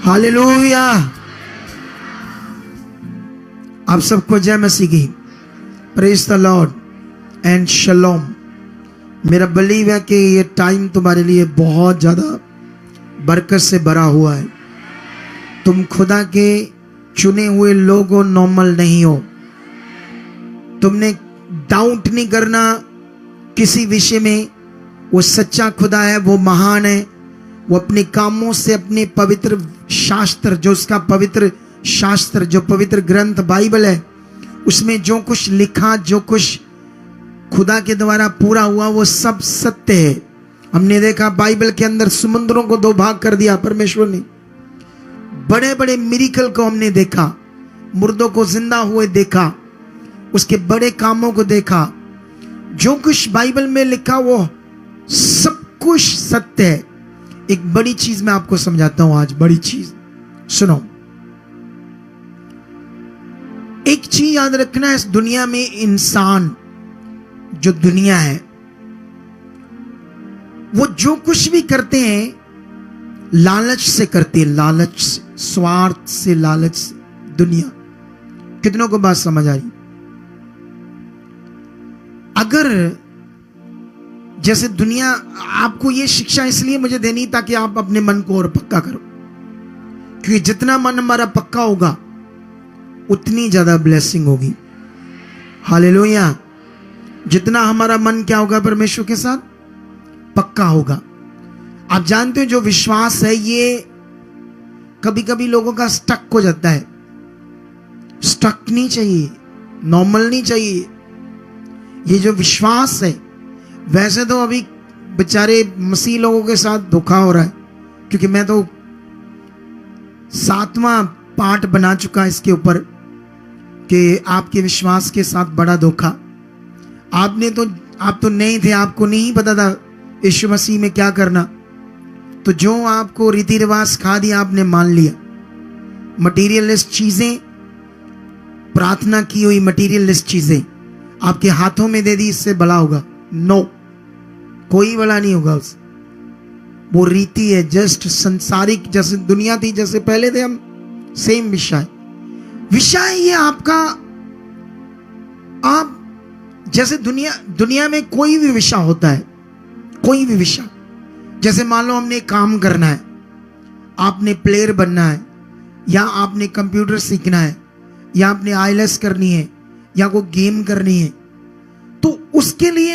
Hallelujah. आप सबको जय मसीह की। Praise the Lord and shalom. मेरा बिलीव है कि ये टाइम तुम्हारे लिए बहुत ज्यादा बरकत से भरा हुआ है। तुम खुदा के चुने हुए लोग हो, नॉर्मल नहीं हो। तुमने डाउट नहीं करना किसी विषय में। वो सच्चा खुदा है, वो महान है। वो अपने कामों से, अपने पवित्र शास्त्र, जो उसका पवित्र शास्त्र, जो पवित्र ग्रंथ बाइबल है, उसमें जो कुछ लिखा, जो कुछ खुदा के द्वारा पूरा हुआ, वो सब सत्य है। हमने देखा बाइबल के अंदर समुद्रों को दो भाग कर दिया परमेश्वर ने। बड़े बड़े मिरेकल को हमने देखा, मुर्दों को जिंदा हुए देखा, उसके बड़े कामों को देखा। जो कुछ बाइबल में लिखा वो सब कुछ सत्य है। एक बड़ी चीज मैं आपको समझाता हूं आज, बड़ी चीज सुनो। एक चीज याद रखना, इस दुनिया में इंसान, जो दुनिया है, वो जो कुछ भी करते हैं लालच से करते हैं, लालच से, स्वार्थ से, लालच से। दुनिया, कितनों को बात समझ आ रही? अगर जैसे दुनिया, आपको ये शिक्षा इसलिए मुझे देनी ताकि आप अपने मन को और पक्का करो, क्योंकि जितना मन हमारा पक्का होगा उतनी ज्यादा ब्लेसिंग होगी। हालेलुया। जितना हमारा मन क्या होगा, परमेश्वर के साथ पक्का होगा। आप जानते हो जो विश्वास है ये कभी कभी लोगों का स्टक हो जाता है। स्टक नहीं चाहिए, नॉर्मल नहीं चाहिए। ये जो विश्वास है, वैसे तो अभी बेचारे मसीह लोगों के साथ धोखा हो रहा है, क्योंकि मैं तो 7वां पार्ट बना चुका इसके ऊपर कि आपके विश्वास के साथ बड़ा धोखा। आप तो नहीं थे, आपको नहीं पता था यीशु मसीह में क्या करना। तो जो आपको रीति रिवाज सिखा दिया आपने मान लिया। मटीरियलिस्ट चीजें, प्रार्थना की हुई मटीरियलिस्ट चीजें आपके हाथों में दे दी, इससे भला होगा? नो, कोई भला नहीं होगा उससे। वो रीति है, जस्ट संसारिक, जैसे दुनिया थी, जैसे पहले थे हम, सेम विषय ये आपका। आप जैसे दुनिया में कोई भी विषय होता है, कोई भी विषय, जैसे मान लो हमने काम करना है, आपने प्लेयर बनना है, या आपने कंप्यूटर सीखना है, या आपने आईएलटीएस करनी है, या कोई गेम करनी है, तो उसके लिए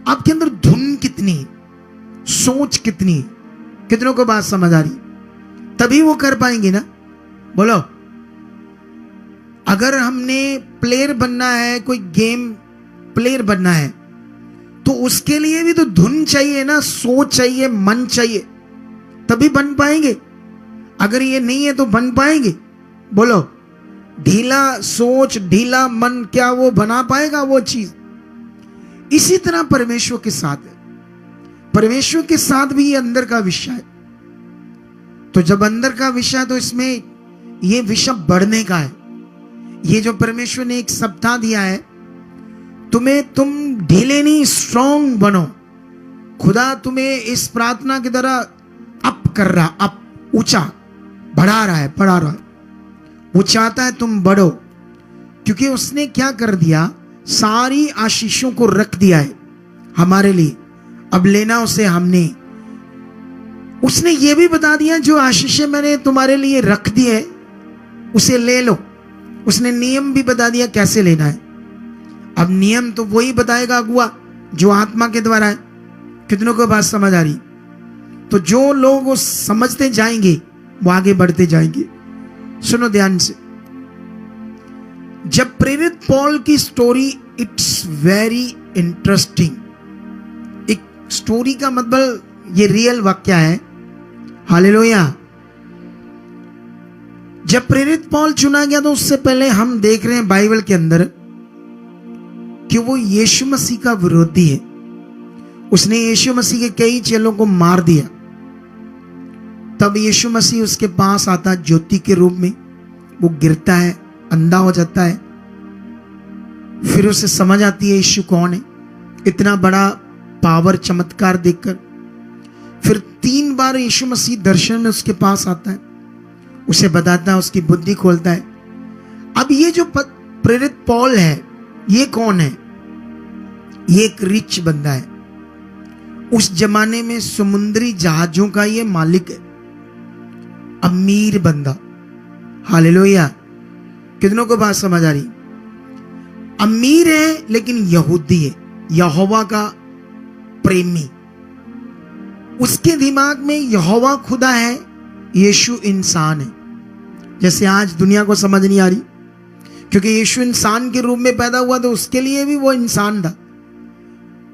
आपके अंदर धुन कितनी, सोच कितनी, कितनों को बात समझ आ रही? तभी वो कर पाएंगे ना। बोलो, अगर हमने प्लेयर बनना है, कोई गेम प्लेयर बनना है, तो उसके लिए भी तो धुन चाहिए ना, सोच चाहिए, मन चाहिए, तभी बन पाएंगे। अगर ये नहीं है तो बन पाएंगे? बोलो, ढीला सोच, ढीला मन, क्या वो बना पाएगा वो चीज? इसी तरह परमेश्वर के साथ है। परमेश्वर के साथ भी ये अंदर का विषय है। तो जब अंदर का विषय है तो इसमें ये विषय बढ़ने का है। ये जो परमेश्वर ने एक सप्ताह दिया है, तुम ढीले नहीं, स्ट्रांग बनो। खुदा तुम्हें इस प्रार्थना की तरह अप कर रहा, अप, ऊंचा बढ़ा रहा है। वो चाहता है तुम बढ़ो, क्योंकि उसने क्या कर दिया, सारी आशीषों को रख दिया है हमारे लिए। अब लेना उसे हमने। उसने ये भी बता दिया, जो आशीषें मैंने तुम्हारे लिए रख दी है उसे ले लो। उसने नियम भी बता दिया कैसे लेना है। अब नियम तो वही बताएगा अगुआ, जो आत्मा के द्वारा है। कितनों को बात समझ आ रही? तो जो लोग वो समझते जाएंगे वो आगे बढ़ते जाएंगे। सुनो ध्यान से। जब प्रेरित पॉल की स्टोरी, इट्स वेरी इंटरेस्टिंग। एक स्टोरी का मतलब ये रियल वाक्य है। हालेलुया। जब प्रेरित पॉल चुना गया तो उससे पहले हम देख रहे हैं बाइबल के अंदर कि वो यीशु मसीह का विरोधी है। उसने यीशु मसीह के कई चेलों को मार दिया। तब यीशु मसीह उसके पास आता ज्योति के रूप में। वो गिरता है, अंधा हो जाता है। फिर उसे समझ आती है यीशु कौन है, इतना बड़ा पावर, चमत्कार देखकर। फिर 3 बार यीशु मसीह दर्शन में उसके पास आता है, उसे बताता है, उसकी बुद्धि खोलता है। अब ये जो प्रेरित पौल है, ये कौन है? ये एक रिच बंदा है। उस जमाने में समुद्री जहाजों का ये मालिक है, अमीर बंदा। हालेलुया। कितनों को बात समझ आ रही? अमीर है लेकिन यहूदी है, यहोवा का प्रेमी। उसके दिमाग में यहोवा खुदा है, यीशु इंसान है। जैसे आज दुनिया को समझ नहीं आ रही, क्योंकि यीशु इंसान के रूप में पैदा हुआ, तो उसके लिए भी वो इंसान था।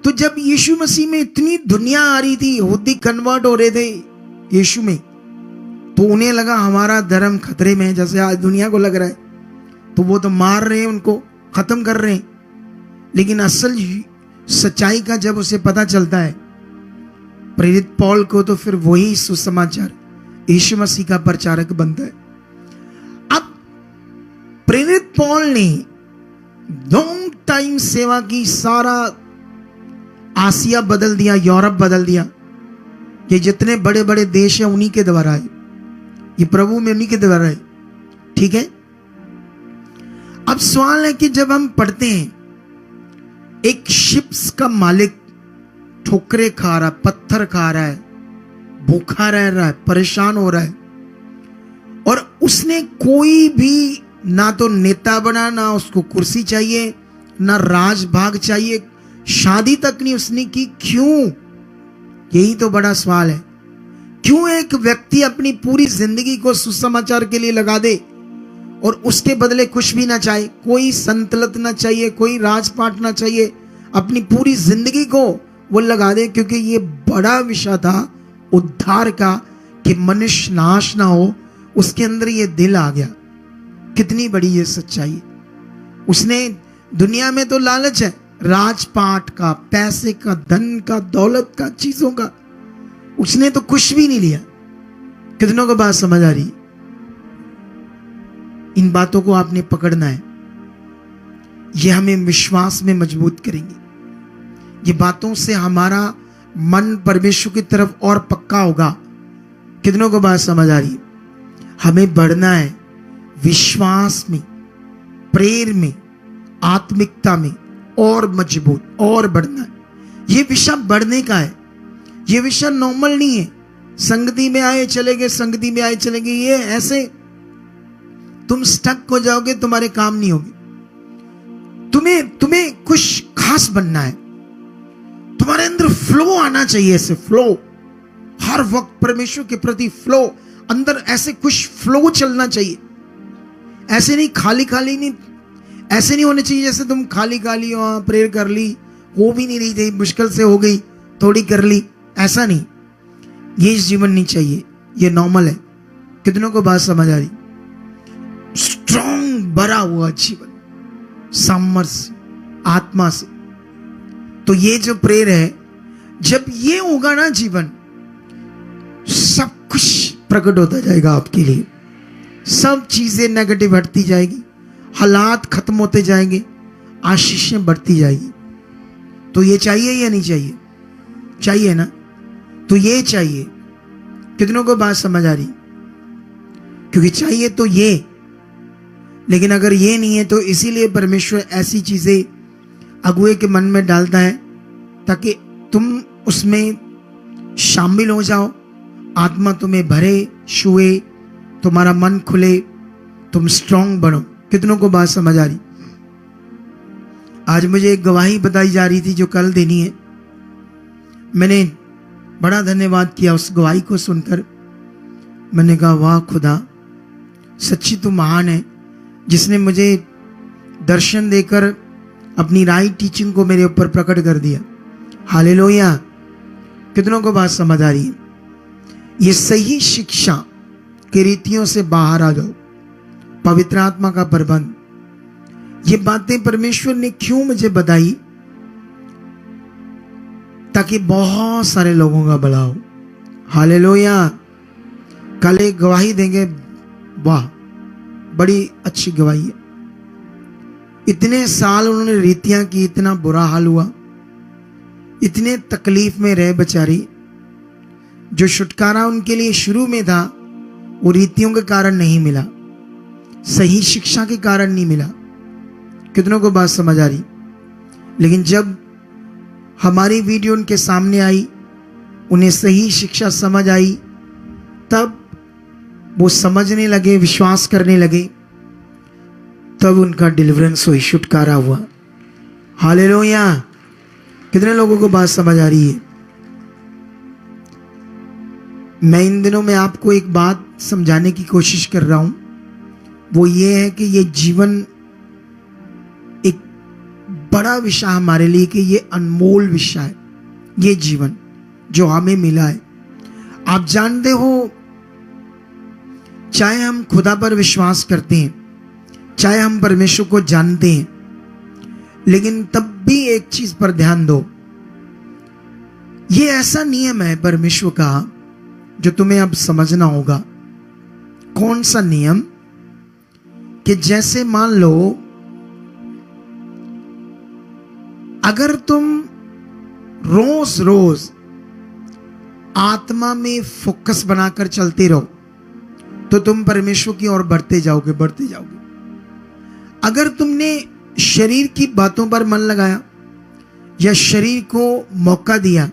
तो जब यीशु मसीह में इतनी दुनिया आ रही थी, यहूदी कन्वर्ट हो रहे थे यीशु में, तो उन्हें लगा हमारा धर्म खतरे में है, जैसे आज दुनिया को लग रहा है। तो वो तो मार रहे हैं, उनको खत्म कर रहे हैं। लेकिन असल सच्चाई का जब उसे पता चलता है प्रेरित पौल को, तो फिर वही सुसमाचार यीशु मसीह का प्रचारक बनता है। अब प्रेरित पौल ने लॉन्ग टाइम सेवा की, सारा आसिया बदल दिया, यूरोप बदल दिया। ये जितने बड़े बड़े देश हैं उन्हीं के द्वारा है, ये प्रभु में उन्हीं के द्वारा है। ठीक है। अब सवाल है कि जब हम पढ़ते हैं एक शिप्स का मालिक ठोकरे खा रहा है, पत्थर खा रहा है, भूखा रह रहा है, परेशान हो रहा है, और उसने कोई भी ना तो नेता बना, ना उसको कुर्सी चाहिए, ना राज भाग चाहिए, शादी तक नहीं उसने की। क्यों? यही तो बड़ा सवाल है। क्यों एक व्यक्ति अपनी पूरी जिंदगी को सुसमाचार के लिए लगा दे और उसके बदले कुछ भी ना चाहे, कोई संतलत ना चाहिए, कोई राजपाट ना चाहिए, अपनी पूरी जिंदगी को वो लगा दे? क्योंकि ये बड़ा विषय था उद्धार का, कि मनुष्य नाश ना हो, उसके अंदर ये दिल आ गया। कितनी बड़ी ये सच्चाई। उसने, दुनिया में तो लालच है, राजपाट का, पैसे का, धन का, दौलत का, चीजों का, उसने तो कुछ भी नहीं लिया। कितनों को बात समझ आ रही? इन बातों को आपने पकड़ना है, ये हमें विश्वास में मजबूत करेंगे। ये बातों से हमारा मन परमेश्वर की तरफ और पक्का होगा। कितनों को बात समझ आ रही? हमें बढ़ना है विश्वास में, प्रेर में, आत्मिकता में, और मजबूत और बढ़ना है। ये विषय बढ़ने का है, ये विषय नॉर्मल नहीं है। संगति में आए चलेंगे, संगति में आए चलेंगे, ये ऐसे तुम स्टक हो जाओगे, तुम्हारे काम नहीं होंगे। तुम्हें कुछ खास बनना है, तुम्हारे अंदर फ्लो आना चाहिए। ऐसे फ्लो, हर वक्त परमेश्वर के प्रति फ्लो, अंदर ऐसे कुछ फ्लो चलना चाहिए। ऐसे नहीं खाली खाली नहीं, ऐसे नहीं होने चाहिए जैसे तुम खाली खाली प्रेयर कर ली, हो भी नहीं रही थी, मुश्किल से हो गई, थोड़ी कर ली, ऐसा नहीं। ये जीवन नहीं चाहिए, ये नॉर्मल है। कितनों को बात समझ आ रही? स्ट्रॉन्ग भरा हुआ जीवन, सामर्थ्य आत्मा से। तो ये जो प्रेयर है, जब ये होगा ना जीवन, सब कुछ प्रकट होता जाएगा आपके लिए। सब चीजें नेगेटिव हटती जाएगी, हालात खत्म होते जाएंगे, आशीषें बढ़ती जाएगी। तो ये चाहिए या नहीं चाहिए? चाहिए ना? तो ये चाहिए। कितनों को बात समझ आ रही? क्योंकि चाहिए तो ये, लेकिन अगर ये नहीं है तो इसीलिए परमेश्वर ऐसी चीजें अगुए के मन में डालता है ताकि तुम उसमें शामिल हो जाओ, आत्मा तुम्हें भरे, छुए, तुम्हारा मन खुले, तुम स्ट्रांग बनो। कितनों को बात समझ आ रही? आज मुझे एक गवाही बताई जा रही थी जो कल देनी है। मैंने बड़ा धन्यवाद किया उस गवाही को सुनकर। मैंने कहा वाह खुदा, सच्ची तू महान है, जिसने मुझे दर्शन देकर अपनी राइट टीचिंग को मेरे ऊपर प्रकट कर दिया। हालेलुया। कितनों को बात समझ आ रही है? ये सही शिक्षा की रीतियों से बाहर आ जाओ, पवित्र आत्मा का प्रबंध। ये बातें परमेश्वर ने क्यों मुझे बताई? ताकि बहुत सारे लोगों का भला हो। हालेलुया। कल एक गवाही देंगे, वाह बड़ी अच्छी गवाही है। इतने साल उन्होंने रीतियां की, इतना बुरा हाल हुआ, इतने तकलीफ में रहे बेचारी। जो छुटकारा उनके लिए शुरू में था वो रीतियों के कारण नहीं मिला, सही शिक्षा के कारण नहीं मिला। कितनों को बात समझ आ रही? लेकिन जब हमारी वीडियो उनके सामने आई, उन्हें सही शिक्षा समझ आई, तब वो समझने लगे, विश्वास करने लगे, तब उनका डिलीवरेंस हुई, छुटकारा हुआ। हालेलुया। कितने लोगों को बात समझ आ रही है? मैं इन दिनों में आपको एक बात समझाने की कोशिश कर रहा हूं, वो ये है कि ये जीवन एक बड़ा विषय हमारे लिए, कि ये अनमोल विषय है, ये जीवन जो हमें मिला है। आप जानते हो, चाहे हम खुदा पर विश्वास करते हैं, चाहे हम परमेश्वर को जानते हैं, लेकिन तब भी एक चीज पर ध्यान दो। ये ऐसा नियम है परमेश्वर का जो तुम्हें अब समझना होगा। कौन सा नियम? कि जैसे मान लो, अगर तुम रोज रोज आत्मा में फोकस बनाकर चलते रहो तो तुम परमेश्वर की ओर बढ़ते जाओगे, बढ़ते जाओगे। अगर तुमने शरीर की बातों पर मन लगाया या शरीर को मौका दिया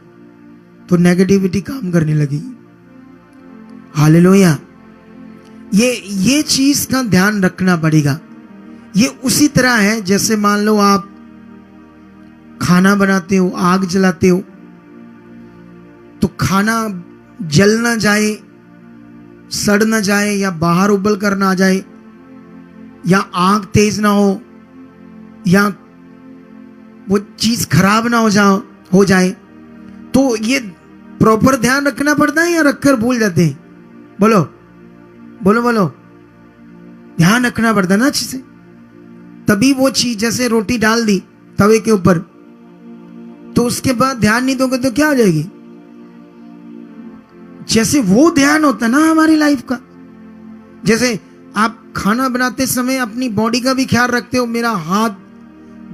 तो नेगेटिविटी काम करने लगेगी। हालेलुया। ये चीज का ध्यान रखना पड़ेगा। ये उसी तरह है जैसे मान लो आप खाना बनाते हो, आग जलाते हो, तो खाना जल ना जाए, सड़ ना जाए, या बाहर उबल कर ना आ जाए, या आग तेज ना हो, या वो चीज खराब ना हो जाए, तो ये प्रॉपर ध्यान रखना पड़ता है या रखकर भूल जाते हैं? बोलो बोलो बोलो। ध्यान रखना पड़ता है ना अच्छे से, तभी वो चीज, जैसे रोटी डाल दी तवे के ऊपर, तो उसके बाद ध्यान नहीं दोगे तो क्या हो जाएगी? जैसे वो ध्यान होता ना हमारी लाइफ का। जैसे आप खाना बनाते समय अपनी बॉडी का भी ख्याल रखते हो, मेरा हाथ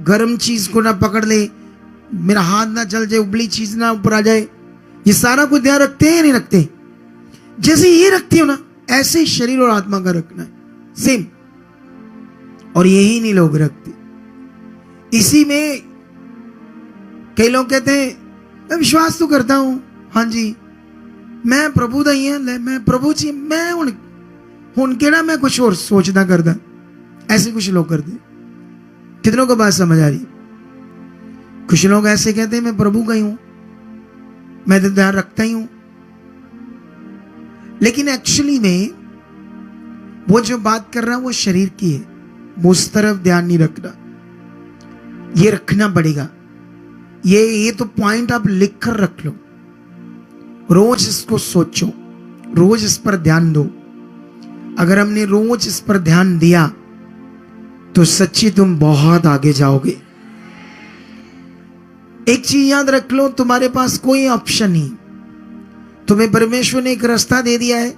गर्म चीज को ना पकड़ ले, मेरा हाथ ना जल जाए, उबली चीज ना ऊपर आ जाए, ये सारा कुछ ध्यान रखते हैं या नहीं रखते? जैसे ये रखते हो ना, ऐसे ही शरीर और आत्मा का रखना है, सेम। और यही नहीं लोग रखते। इसी में कई लोग कहते हैं मैं विश्वास तो करता हूं, हाँ जी मैं प्रभु दा ही हां, मैं प्रभु जी, मैं हुन केड़ा मैं कुछ और सोचना करदा। ऐसे कुछ लोग करते। कितनों को बात समझ आ रही? कुछ लोग ऐसे कहते हैं मैं प्रभु का ही हूं, मैं तो ध्यान रखता ही हूं, लेकिन एक्चुअली में वो जो बात कर रहा है वो शरीर की है, वो उस तरफ ध्यान नहीं रखना। ये रखना पड़ेगा। ये तो पॉइंट आप लिख कर रख लो, रोज इसको सोचो, रोज इस पर ध्यान दो। अगर हमने रोज इस पर ध्यान दिया तो सच्ची तुम बहुत आगे जाओगे। एक चीज याद रख लो, तुम्हारे पास कोई ऑप्शन नहीं। तुम्हें परमेश्वर ने एक रास्ता दे दिया है।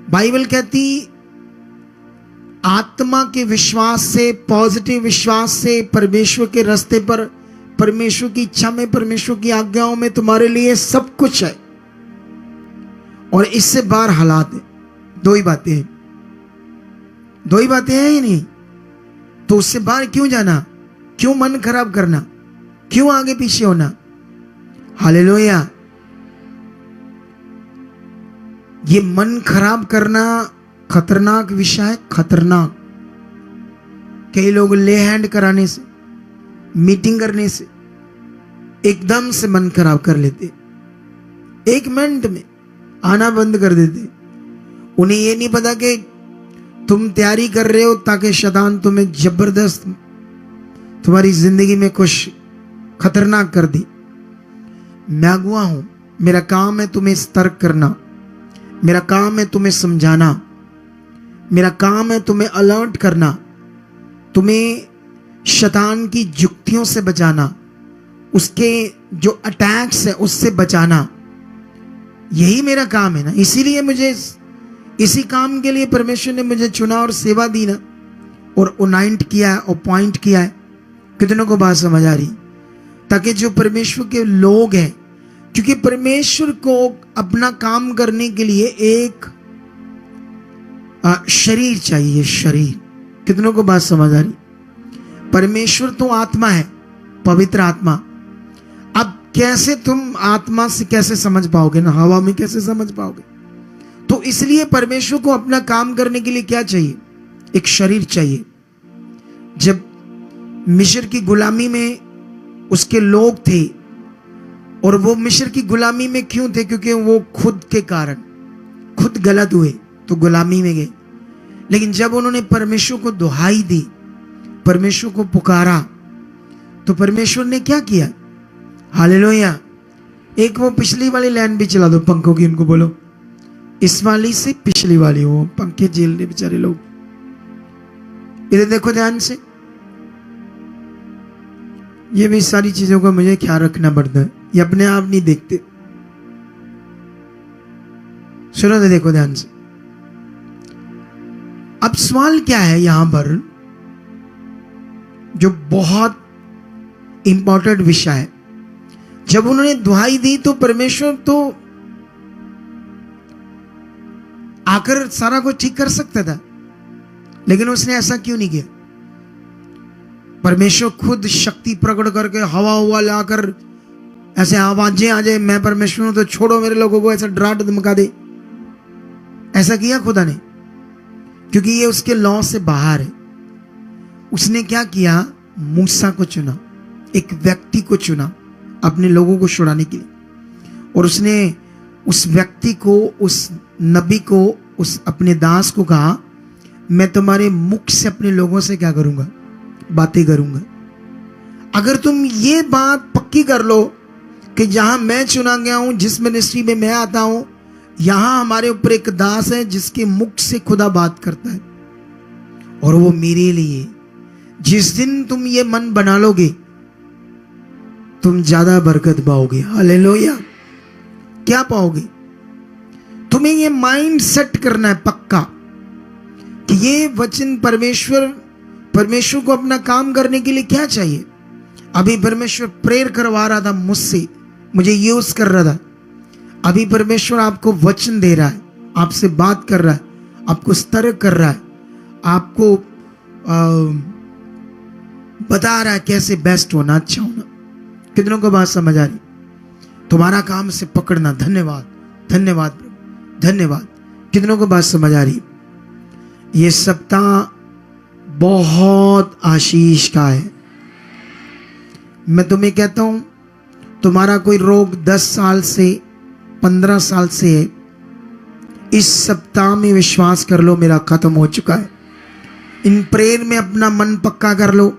बाइबल कहती आत्मा के विश्वास से, पॉजिटिव विश्वास से परमेश्वर के रास्ते पर, परमेश्वर की इच्छा में, परमेश्वर की आज्ञाओं में तुम्हारे लिए सब कुछ है, और इससे बाहर हालात है। दो ही बातें हैं, दो ही बातें हैं ही नहीं, तो उससे बाहर क्यों जाना? क्यों मन खराब करना? क्यों आगे पीछे होना? हालेलुया। ये मन खराब करना खतरनाक विषय है, खतरनाक। कई लोग ले हैंड कराने से, मीटिंग करने से एकदम से मन खराब कर लेते, एक मिनट में आना बंद कर देते। उन्हें ये नहीं पता कि तुम तैयारी कर रहे हो ताकि शैतान तुम्हें जबरदस्त तुम्हारी जिंदगी में कुछ खतरनाक कर दी। मैं अगुआ हूं, मेरा काम है तुम्हें सतर्क करना, मेरा काम है तुम्हें समझाना, मेरा काम है तुम्हें अलर्ट करना, तुम्हें शैतान की जुक्तियों से बचाना, उसके जो अटैक्स है उससे बचाना। यही मेरा काम है ना। इसीलिए मुझे इसी काम के लिए परमेश्वर ने मुझे चुना और सेवा दी ना, और अनॉइंट किया है, अपॉइंट किया है। कितनों को बात समझ आ रही? ताकि जो परमेश्वर के लोग हैं, क्योंकि परमेश्वर को अपना काम करने के लिए एक शरीर चाहिए। शरीर, कितनों को बात समझ आ रही? परमेश्वर तो आत्मा है, पवित्र आत्मा। अब कैसे तुम आत्मा से कैसे समझ पाओगे ना, हवा में कैसे समझ पाओगे? तो इसलिए परमेश्वर को अपना काम करने के लिए क्या चाहिए? एक शरीर चाहिए। जब मिस्र की गुलामी में उसके लोग थे, और वो मिस्र की गुलामी में क्यों थे? क्योंकि वो खुद के कारण खुद गलत हुए तो गुलामी में गए। लेकिन जब उन्होंने परमेश्वर को दुहाई दी, परमेश्वर को पुकारा, तो परमेश्वर ने क्या किया? हालेलुया। एक वो पिछली वाली लाइन भी चला दो पंखों की, उनको बोलो इस वाली से पिछली वाली, वो पंखे झेल रहे बेचारे लोग। इधर देखो ध्यान से, ये भी सारी चीजों का मुझे ख्याल रखना पड़ता है, ये अपने आप नहीं देखते। सुनो तो, देखो ध्यान से। अब सवाल क्या है यहां पर, जो बहुत इंपॉर्टेंट विषय है। जब उन्होंने दुहाई दी तो परमेश्वर तो आकर सारा कुछ ठीक कर सकता था, लेकिन उसने ऐसा क्यों नहीं किया? परमेश्वर खुद शक्ति प्रकट करके हवा हुआ लाकर ऐसे आवाजें आ जाए, मैं परमेश्वर हूं तो छोड़ो मेरे लोगों को, ऐसा डरा धमका दे। ऐसा किया खुदा ने? क्योंकि ये उसके लॉ से बाहर है। उसने क्या किया? मूसा को चुना, एक व्यक्ति को चुना अपने लोगों को छुड़ाने के लिए, और उसने उस व्यक्ति को, उस नबी को, उस अपने दास को कहा, मैं तुम्हारे मुख से अपने लोगों से क्या करूंगा? बातें करूंगा। अगर तुम ये बात पक्की कर लो कि जहां मैं चुना गया हूं, जिस मिनिस्ट्री में मैं आता हूं, यहां हमारे ऊपर एक दास है जिसके मुख से खुदा बात करता है, और वो मेरे लिए, जिस दिन तुम ये मन बना लोगे, तुम ज्यादा बरकत पाओगे। हालेलुया। क्या पाओगे? तुम्हें ये माइंड सेट करना है पक्का कि ये वचन परमेश्वर को अपना काम करने के लिए क्या चाहिए। अभी परमेश्वर प्रेयर करवा रहा था मुझसे, मुझे यूज कर रहा था। अभी परमेश्वर आपको वचन दे रहा है, आपसे बात कर रहा है, आपको सतर्क कर रहा है, आपको बता रहा है कैसे बेस्ट होना, अच्छा होना। कितनों को बात समझ आ रही? तुम्हारा काम से पकड़ना। धन्यवाद, धन्यवाद प्रभु, धन्यवाद। कितनों को बात समझ आ रही? ये सप्ताह बहुत आशीष का है। मैं तुम्हें कहता हूं, तुम्हारा कोई रोग 10 साल से 15 साल से है, इस सप्ताह में विश्वास कर लो मेरा खत्म हो चुका है। इन प्रेयर में अपना मन पक्का कर लो,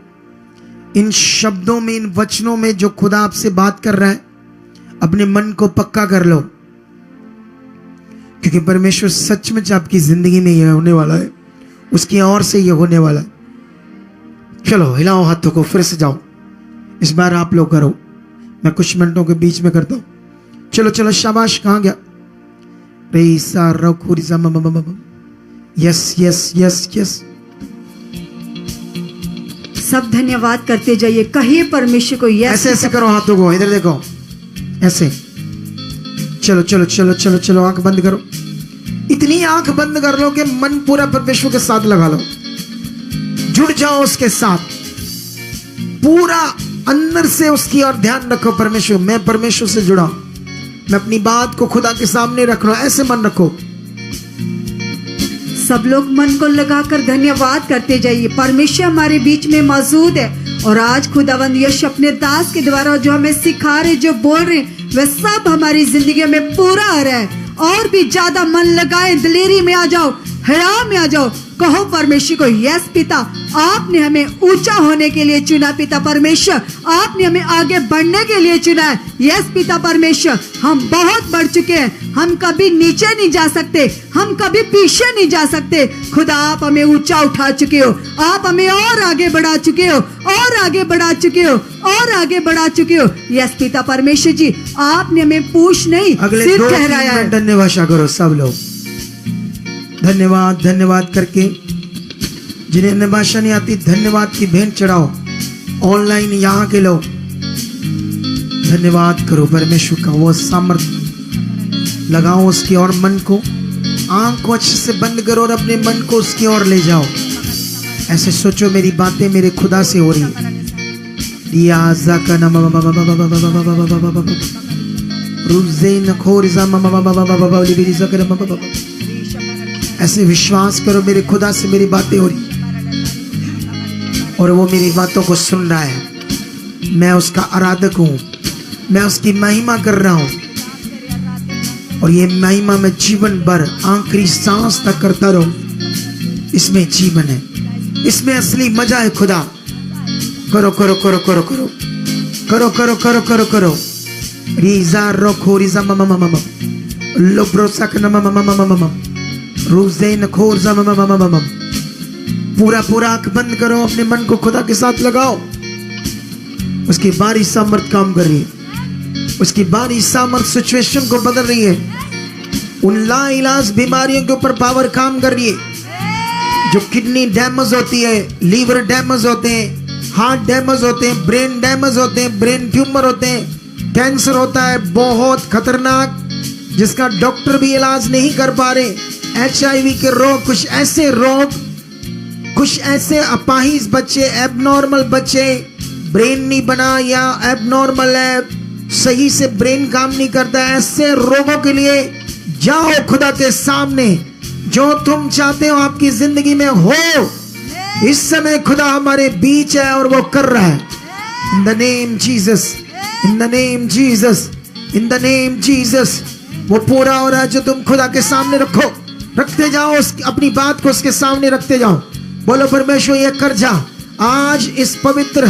इन शब्दों में, इन वचनों में जो खुदा आपसे बात कर रहा है, अपने मन को पक्का कर लो, क्योंकि परमेश्वर सचमुच आपकी जिंदगी में यह होने वाला है, उसकी ओर से यह होने वाला है। चलो हिलाओ हाथों को, फिर से जाओ। इस बार आप लोग करो, मैं कुछ मिनटों के बीच में करता हूं। चलो चलो, शाबाश। कहां गया? रेसा रखुरिसा मम। Yes yes yes yes. सब धन्यवाद करते जाइए, कहिए परमेश्वर को यस। ऐसे ऐसे करो हाथों को, इधर देखो, ऐसे। चलो चलो चलो चलो चलो, आंख बंद करो। इतनी आंख बंद कर लो कि मन पूरा परमेश्वर के साथ लगा लो, जुड़ जाओ उसके साथ, पूरा अंदर से उसकी और ध्यान रखो। परमेश्वर, मैं परमेश्वर से जुड़ा, मैं अपनी बात को खुदा के सामने रख रहा हूं, ऐसे मन रखो। सब लोग मन को लगाकर धन्यवाद करते जाइए। परमेश्वर हमारे बीच में मौजूद है, और आज खुदावंद यीशु अपने दास के द्वारा जो हमें सिखा रहे, जो बोल रहे, वह सब हमारी जिंदगी में पूरा आ रहा है। और भी ज्यादा मन लगाए, दिलेरी में आ जाओ, हया में आ जाओ, कहो परमेश्वर को यस पिता, आपने हमें ऊंचा होने के लिए चुना। पिता परमेश्वर, आपने हमें आगे बढ़ने के लिए चुना है। यस पिता परमेश्वर, हम बहुत बढ़ चुके हैं, हम कभी नीचे नहीं जा सकते, हम कभी पीछे नहीं जा सकते। खुदा, आप हमें ऊंचा उठा चुके हो, आप हमें और आगे बढ़ा चुके हो, और आगे बढ़ा चुके हो, और आगे बढ़ा चुके हो। यस पिता परमेश्वर जी, आपने हमें पूछ नहीं सिर ठहराया है। धन्यवाद करो सब लोग, धन्यवाद धन्यवाद करके। जिन्हें अन्य भाषा नहीं आती, धन्यवाद की भेंट चढ़ाओ। ऑनलाइन यहाँ के लोग धन्यवाद करो परमेश्वर का वो सामर्थ्य लगाओ उसकी और मन को, आंख को अच्छे से बंद करो और अपने मन को उसकी ओर ले जाओ। ऐसे सोचो मेरी बातें मेरे खुदा से हो रही है। ऐसे विश्वास करो मेरे खुदा से मेरी बातें हो रही और वो मेरी बातों को सुन रहा है। मैं उसका आराधक हूँ, मैं उसकी महिमा कर रहा हूँ और ये महिमा में जीवन भर आखिरी सांस तक करता रहूं। इसमें जीवन है, इसमें असली मजा है। खुदा करो करो करो करो करो करो करो करो करो करो रीजा रोखो रीजा मम मम मम लोब्रोसक नम मम मम मम मम रूज़ेन खोरजा मम मम मम मम। पूरा पूरा आंख बंद करो, अपने मन को खुदा के साथ लगाओ। उसकी बारी सामर्थ काम कर रही है, उसकी बारी सामर्थ सिचुएशन को बदल रही है। उन लाइलाज बीमारियों के ऊपर पावर काम कर रही है। जो किडनी डैमेज होती है, लीवर डैमेज होते हैं, हार्ट डैमेज होते हैं, ब्रेन डैमेज होते हैं, ब्रेन ट्यूमर होते हैं, कैंसर होता है बहुत खतरनाक जिसका डॉक्टर भी इलाज नहीं कर पा रहे, HIV के रोग, कुछ ऐसे रोग, कुछ ऐसे अपाहिज बच्चे, एबनॉर्मल बच्चे, ब्रेन नहीं बना या एबनॉर्मल है, सही से ब्रेन काम नहीं करता है। ऐसे रोगों के लिए जाओ खुदा के सामने। जो तुम चाहते हो आपकी जिंदगी में हो, इस समय खुदा हमारे बीच है और वो कर रहा है। In the name Jesus, in the name Jesus, in the name Jesus. वो पूरा हो रहा है जो तुम खुदा के सामने रखो, रखते जाओ अपनी बात को उसके सामने रखते जाओ। बोलो परमेश्वर ये कर जा। आज इस पवित्र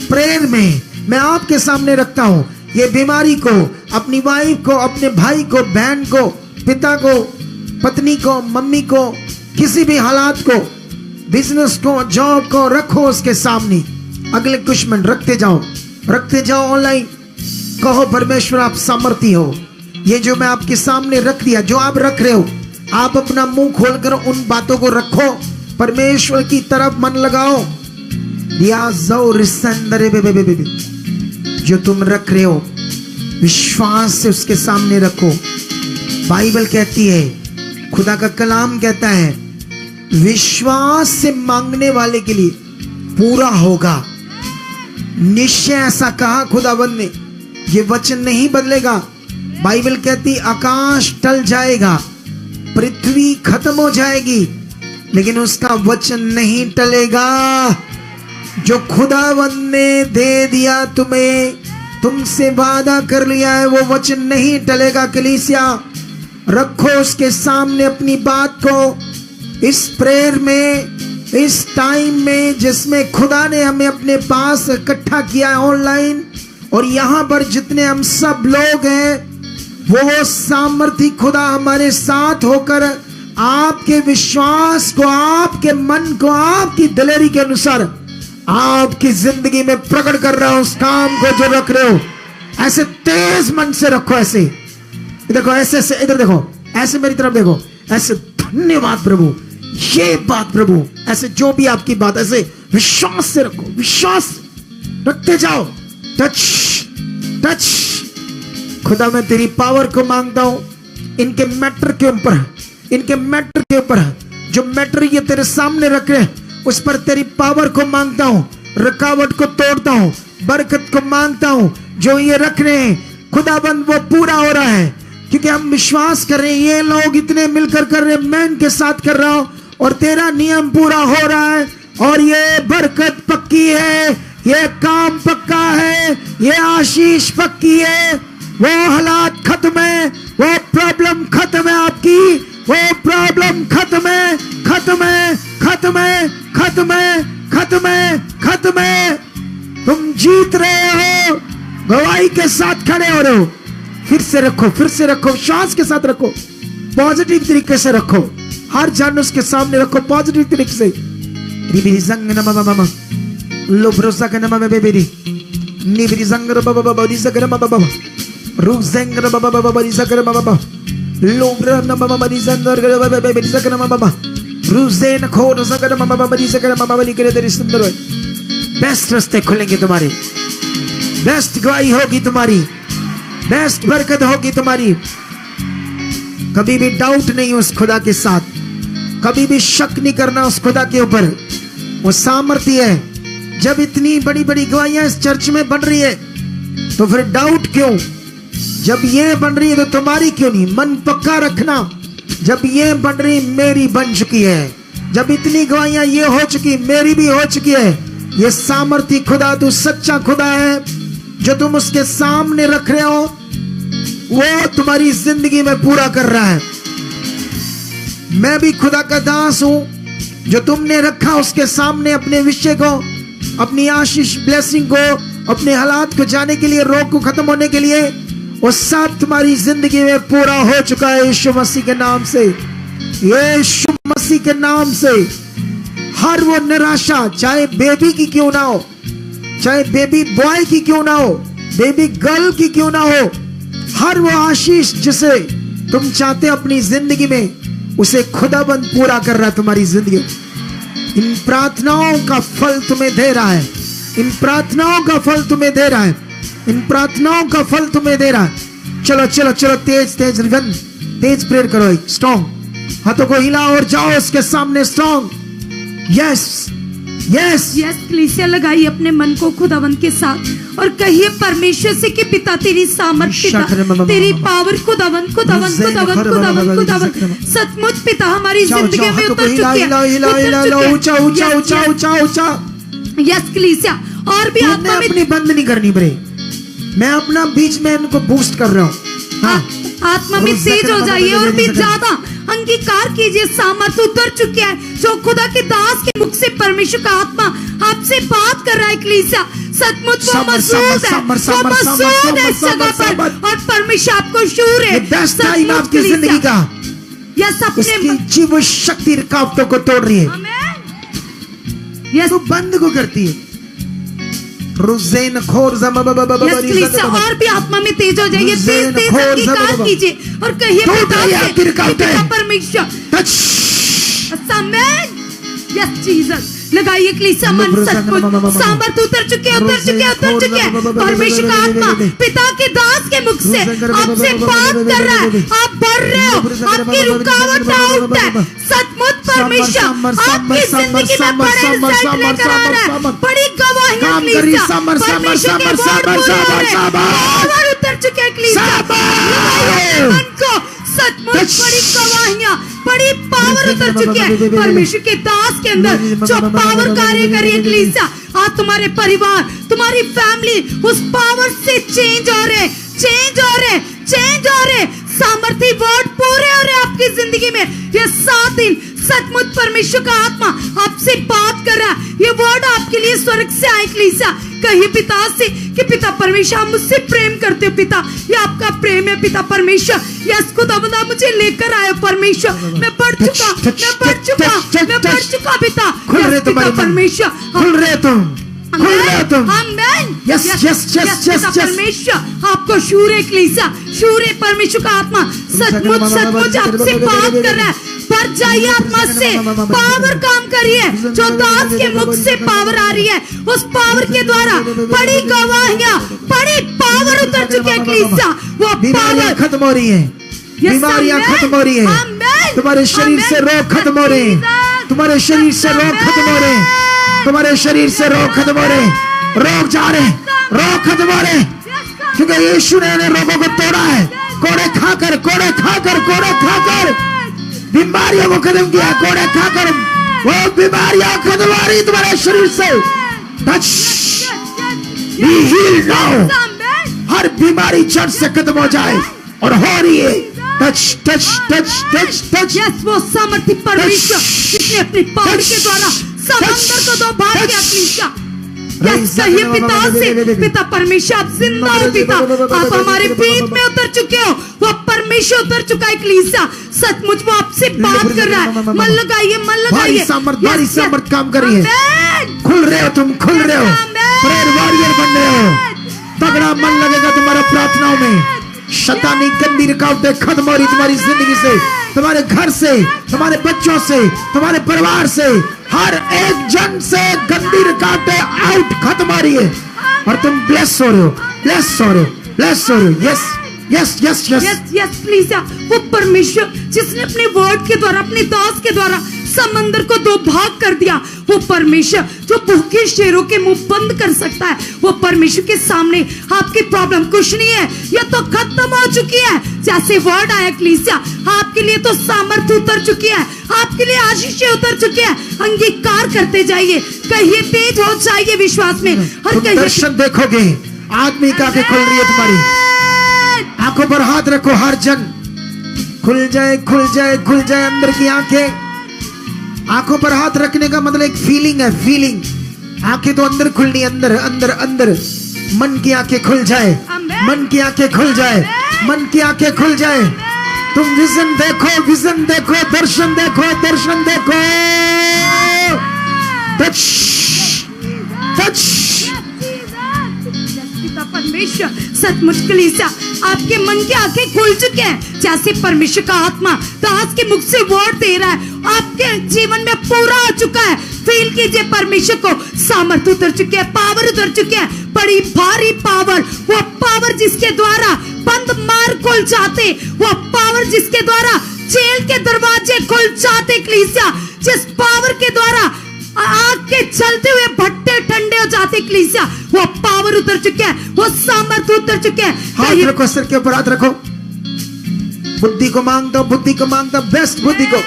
प्रेयर में मैं आपके सामने रखता हूं ये बीमारी को, अपनी वाइफ को, अपने भाई को, बहन को, पिता को, पत्नी को, मम्मी को, किसी भी हालात को, बिजनेस को, जॉब को रखो उसके सामने। अगले कुछ मिनट रखते जाओ ऑनलाइन। कहो परमेश्वर आप सामर्थी हो। ये जो मैं आपके सामने रख दिया, जो आप रख रहे हो, आप अपना मुंह खोलकर उन बातों को रखो, परमेश्वर की तरफ मन लगाओ। जो तुम रख रहे हो विश्वास से उसके सामने रखो। बाइबल कहती है, खुदा का कलाम कहता है, विश्वास से मांगने वाले के लिए पूरा होगा। निश्चय ऐसा कहा खुदाबंद ने, ये वचन नहीं बदलेगा। बाइबल कहती आकाश टल जाएगा, पृथ्वी खत्म हो जाएगी, लेकिन उसका वचन नहीं टलेगा। जो खुदावंद ने दे दिया तुम्हें, तुमसे वादा कर लिया है, वो वचन नहीं टलेगा। कलीसिया रखो उसके सामने अपनी बात को। इस प्रेयर में, इस टाइम में जिसमें खुदा ने हमें अपने पास इकट्ठा किया है ऑनलाइन, और यहाँ पर जितने हम सब लोग हैं, वो सामर्थी खुदा हमारे साथ होकर आपके विश्वास को, आपके मन को, आपकी दिलेरी के अनुसार आपकी जिंदगी में प्रकट कर रहा हूं। उस काम को जो रख रहे हो ऐसे तेज मन से रखो। ऐसे देखो, ऐसे ऐसे इधर देखो, ऐसे मेरी तरफ देखो, ऐसे धन्यवाद प्रभु, ये बात प्रभु, ऐसे जो भी आपकी बात, ऐसे विश्वास से रखो, विश्वास रखते जाओ। Touch touch. खुदा मैं तेरी पावर को मांगता हूं इनके मैटर के ऊपर, इनके मैटर के ऊपर जो मैटर ये तेरे सामने रख रहे हैं, उस पर तेरी पावर को मांगता हूं, रुकावट को तोड़ता हूं, बरकत को मांगता हूं। जो ये रख रहे हैं खुदाबंद वो पूरा हो रहा है, क्योंकि हम विश्वास कर रहे हैं ये लोग इतने मिलकर कर रहे हैं, मैं इनके साथ कर रहा हूं और तेरा नियम पूरा हो रहा है। और ये बरकत पक्की है, ये काम पक्का है, ये आशीष पक्की है। वो हालात खत्म है, वो प्रॉब्लम खत्म है, आपकी वो प्रॉब्लम खत्म है, खत्म है, खत्म है, खत्म है, खत्म है, खत्म है। तुम जीत रहे हो, गवाही के साथ खड़े हो रहे हो। फिर से रखो, फिर से रखो, विश्वास के साथ रखो, पॉजिटिव तरीके से रखो, हर जान उसके सामने रखो पॉजिटिव तरीके से। लोब्रोसा के नाम में बेबेरी निबरी जंगर बाबा बाबा दिसा कर बाबा बाबा रुजेंगर बाबा बाबा बाबा दिसा कर बाबा बाबा लोब्रा ना बाबा बाबा दिसा कर बाबा बाबा दिसा कर बाबा बाबा रुजेन खोर सकर बाबा बाबा दिसा कर बाबा बाबा लिखे तेरी सुंदर है। बेस्ट रास्ते खुलेंगे तुम्हारे, बेस्ट गवाही होगी तुम्हारी, बेस्ट बरकत होगी तुम्हारी। कभी भी डाउट नहीं उस खुदा के साथ, कभी भी शक नहीं करना उस खुदा के ऊपर। वो सामर्थ्य है। जब इतनी बड़ी बड़ी गवाहियां इस चर्च में बन रही है तो फिर डाउट क्यों? जब ये बन रही है तो तुम्हारी क्यों नहीं? मन पक्का रखना, जब ये बन रही मेरी बन चुकी है, जब इतनी गवाहियां ये हो चुकी मेरी भी हो चुकी है। ये सामर्थ्य खुदा, तू सच्चा खुदा है, जो तुम उसके सामने रख रहे हो वो तुम्हारी जिंदगी में पूरा कर रहा है। मैं भी खुदा का दास हूं, जो तुमने रखा उसके सामने अपने विषय को, अपनी आशीष ब्लेसिंग को, अपने हालात को जाने के लिए, रोग को खत्म होने के लिए, वो सब तुम्हारी जिंदगी में पूरा हो चुका है यीशु मसीह के नाम से। यीशु मसीह के नाम से हर वो निराशा, चाहे बेबी की क्यों ना हो, चाहे बेबी बॉय की क्यों ना हो, बेबी गर्ल की क्यों ना हो, हर वो आशीष जिसे तुम चाहते अपनी जिंदगी में, उसे खुदाबंद पूरा कर रहा है तुम्हारी जिंदगी। इन प्रार्थनाओं का फल तुम्हें दे रहा है, इन प्रार्थनाओं का फल तुम्हें दे रहा है, इन प्रार्थनाओं का फल तुम्हें दे रहा है। चलो चलो चलो, तेज तेज रिगन, तेज प्रेयर करो, स्ट्रॉन्ग हाथों को हिला और जाओ उसके सामने स्ट्रॉन्ग। यस यस यस, कलीसिया लगाइए अपने मन को खुदावंत के साथ और कहिए परमेश्वर से कि पिता तेरी सामर्थ्य, पिता तेरी पावर, खुदावंत खुदावंत खुदावंत खुदावंत खुदावंत सचमुच पिता हमारी जिंदगी में उतर चुकी है। ऊंचा ऊंचा ऊंचा ऊंचा ऊंचा। यस कलीसिया, और भी आत्मा में अपनी बंद नहीं करनी बरे, मैं अपना बीच में इनको बूस्ट कर रहा हूँ। हाँ, आत्मा में तेज हो जाइए और भी ज्यादा अंगीकार कीजिए। सामर्थ्य उतर चुकी है, जो खुदा के दास के मुख से परमेश्वर का आत्मा आपसे बात कर रहा है। कलीसिया सचमुच वो मौजूद है, वो मौजूद है इस जगह पर, और परमेश्वर आपको शूर है। बेस्ट टाइम आपकी जिंदगी का, यस अपने उसकी जीव शक्ति रुकावटों को तोड़ रही है। यस तो बंद को करती है। रुज़ेन खोर और भी आत्मा में तेज हो जाइए, तेज तेज अंगीकार कीजिए और कहिए पिता परमेश्वर। यस जीसस, लगाइए कलीसिया मन सचमुच सामर्थ्य उतर चुके हैं, उतर चुके हैं, उतर चुके हैं। परमेश्वर का आत्मा पिता के दास के मुख से आपसे बात कर रहा है। आप बढ़ रहे हो, आपकी रुकावट आउट है। सचमुच परमेश्वर आपकी जिंदगी में बड़े रिजल्ट लेकर आ रहा है, बड़ी गवाहियां कलीसिया परमेश्वर के वर्ड बोल रहे हैं, पावर उतर चुके हैं कलीसिया। लगाइए मन को, सचमुच बड़ी गवाहियां, बड़ी पावर उतर चुकी है परमेश्वर के दास के अंदर, जो पावर कार्य कर रही है कलीसिया। आज तुम्हारे परिवार, तुम्हारी फैमिली उस पावर से चेंज हो रहे, चेंज हो रहे, चेंज हो रहे। सामर्थ्य वर्ड पूरे हो रहे आपकी जिंदगी में। ये 7 दिन सचमुच परमेश्वर का आत्मा आपसे बात कर रहा है। ये वर्ड आपके लिए स्वर्ग से आए कलीसिया। कहिए पिता से कि पिता परमेश्वर आप मुझसे प्रेम करते हो, पिता ये आपका प्रेम है पिता परमेश्वर। यस खुदावंद मुझे लेकर आए परमेश्वर, मैं बढ़ चुका, मैं बढ़ चुका, मैं बढ़ चुका पिता। खुल रहे तुम्हारे परमेश्वर, खुल रहे तुम, खुल रहे तुम। आमेन। यस यस यस यस परमेश्वर आपको शूर है कलीसिया, शूर है परमेश्वर का आत्मा सचमुच सचमुच आपसे बात कर रहा है। बढ़ जाइए आत्मा से, पावर काम करिए, जो दास के मुख से पावर आ रही है, उस पावर के द्वारा बड़ी गवाहियां, बड़ी पावर उतर चुकी है कलीसिया। वो पावर खत्म हो रही है, बीमारियां खत्म हो रही है, तुम्हारे शरीर से रोग खत्म हो रहे हैं, तुम्हारे शरीर से रोग खत्म हो रहे हैं, तुम्हारे शरीर से रोग खत्म हो रहे हैं, रोग जा रहे, रोग खत्म हो रहे, क्योंकि यीशु ने रोगों को तोड़ा है। कोड़े खाकर, कोड़े खाकर, कोड़े खाकर बीमारियों को खत्म किया। कोड़े खाकर वो बीमारियां खत्म हो रही तुम्हारे शरीर से। Touch, be healed now. हर बीमारी जड़ से खत्म हो जाए और हो रही है। Touch touch touch touch touch. Yes वो सामर्थ्य परमेश्वर जिसने अपनी पावर के द्वारा समंदर को 2 भाग किया कलीसिया। यस कहिए पिता से, पिता परमेश्वर आप जिंदा हो पिता, आप हमारे बीच में उतर चुके हो। वो परमेश्वर उतर चुका है कलीसिया, सचमुच वो आपसे बात कर रहा है। मन लगाइए, मन लगाइए, भारी सामर्थ काम कर रही है। खुल रहे हो तुम, खुल रहे हो, प्रेयर वॉरियर बन रहे हो। तगड़ा मन लगेगा तुम्हारा प्रार्थनाओं में। शैतानी गंदी रुकावटें खत्म हो रही तुम्हारी जिंदगी से, तुम्हारे घर से, तुम्हारे बच्चों से, तुम्हारे परिवार से, हर एक जन से गंदी रुकावटें आउट, खत्म हो रही है। और तुम ब्लेस हो रहे हो, ब्लेस हो रहे हो, ब्लेस हो रहे हो। Yes yes yes yes yes yes please. वो परमेश्वर जिसने अपने वर्ड के द्वारा, अपने दास के द्वारा समंदर को दो भाग कर दिया, वो परमेश्वर जो भूखे शेरों के मुंह बंद कर सकता है, वो परमेश्वर के सामने आपकी प्रॉब्लम कुछ नहीं है, ये तो खत्म हो चुकी है। जैसे वर्ड आया कलीसिया, आपके लिए तो सामर्थ उतर चुकी है, आपके लिए आशीषें उतर चुकी है। अंगीकार करते जाइए, कहिए तेज हो जाइए विश्वास में, और तुम कहिए दर्शन देखोगे। आदमी की आंखें खुल रही है तुम्हारी, आंखों पर हाथ रखो। हर जन खुल जाए, खुल जाए, खुल जाए अंदर की आंखें। आंखों पर हाथ रखने का मतलब एक फीलिंग है, फीलिंग। आंखें तो अंदर खुलनी, अंदर अंदर अंदर। मन की आंखें खुल जाए, मन की आंखें खुल जाए, मन की आंखें खुल जाए। तुम विजन देखो, विजन देखो, दर्शन देखो, दर्शन देखो। Touch touch. परमेश्वर सचमुच कलीसिया आपके मन की आंखें खुल चुके हैं। जैसे परमेश्वर का आत्मा दास के मुख से वर्ड दे रहा है, आपके जीवन में पूरा आ चुका है। फील कीजिए, परमेश्वर को सामर्थ उतर चुकी है, पावर उतर चुकी है, बड़ी भारी पावर। वो पावर जिसके द्वारा बंद मार खुल जाते, वो पावर जिसके द्वारा जेल के दरवाजे खुल जाते कलीसिया, जिस पावर के द्वारा आग के चलते हुए भट्टे ठंडे हो जाते कलीसिया, वो पावर उतर चुके हैं, वो सामर्थ उतर चुके हैं। हाथ रखो, सिर के ऊपर हाथ रखो। बुद्धि को मांगता हूं, बुद्धि को मांगता हूं, बेस्ट बुद्धि को,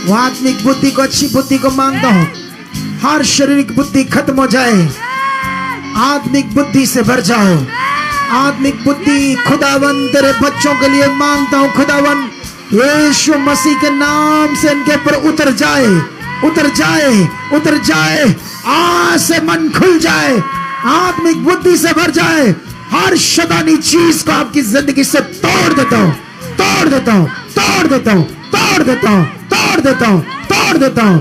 वो आत्मिक बुद्धि को, अच्छी बुद्धि को मांगता हूं। हर शारीरिक बुद्धि खत्म हो जाए, आत्मिक बुद्धि से भर जाओ। आत्मिक बुद्धि खुदावन तेरे बच्चों के लिए मांगता हूं। खुदावन यीशु मसीह के नाम से इनके ऊपर उतर जाए, उतर जाए, उतर जाए। आज से मन खुल जाए, आत्मिक बुद्धि से भर जाए। हर शैतानी चीज को आपकी जिंदगी से तोड़ देता हूं, तोड़ देता हूं, तोड़ देता हूं, तोड़ देता हूं, तोड़ देता हूं, तोड़ देता हूं।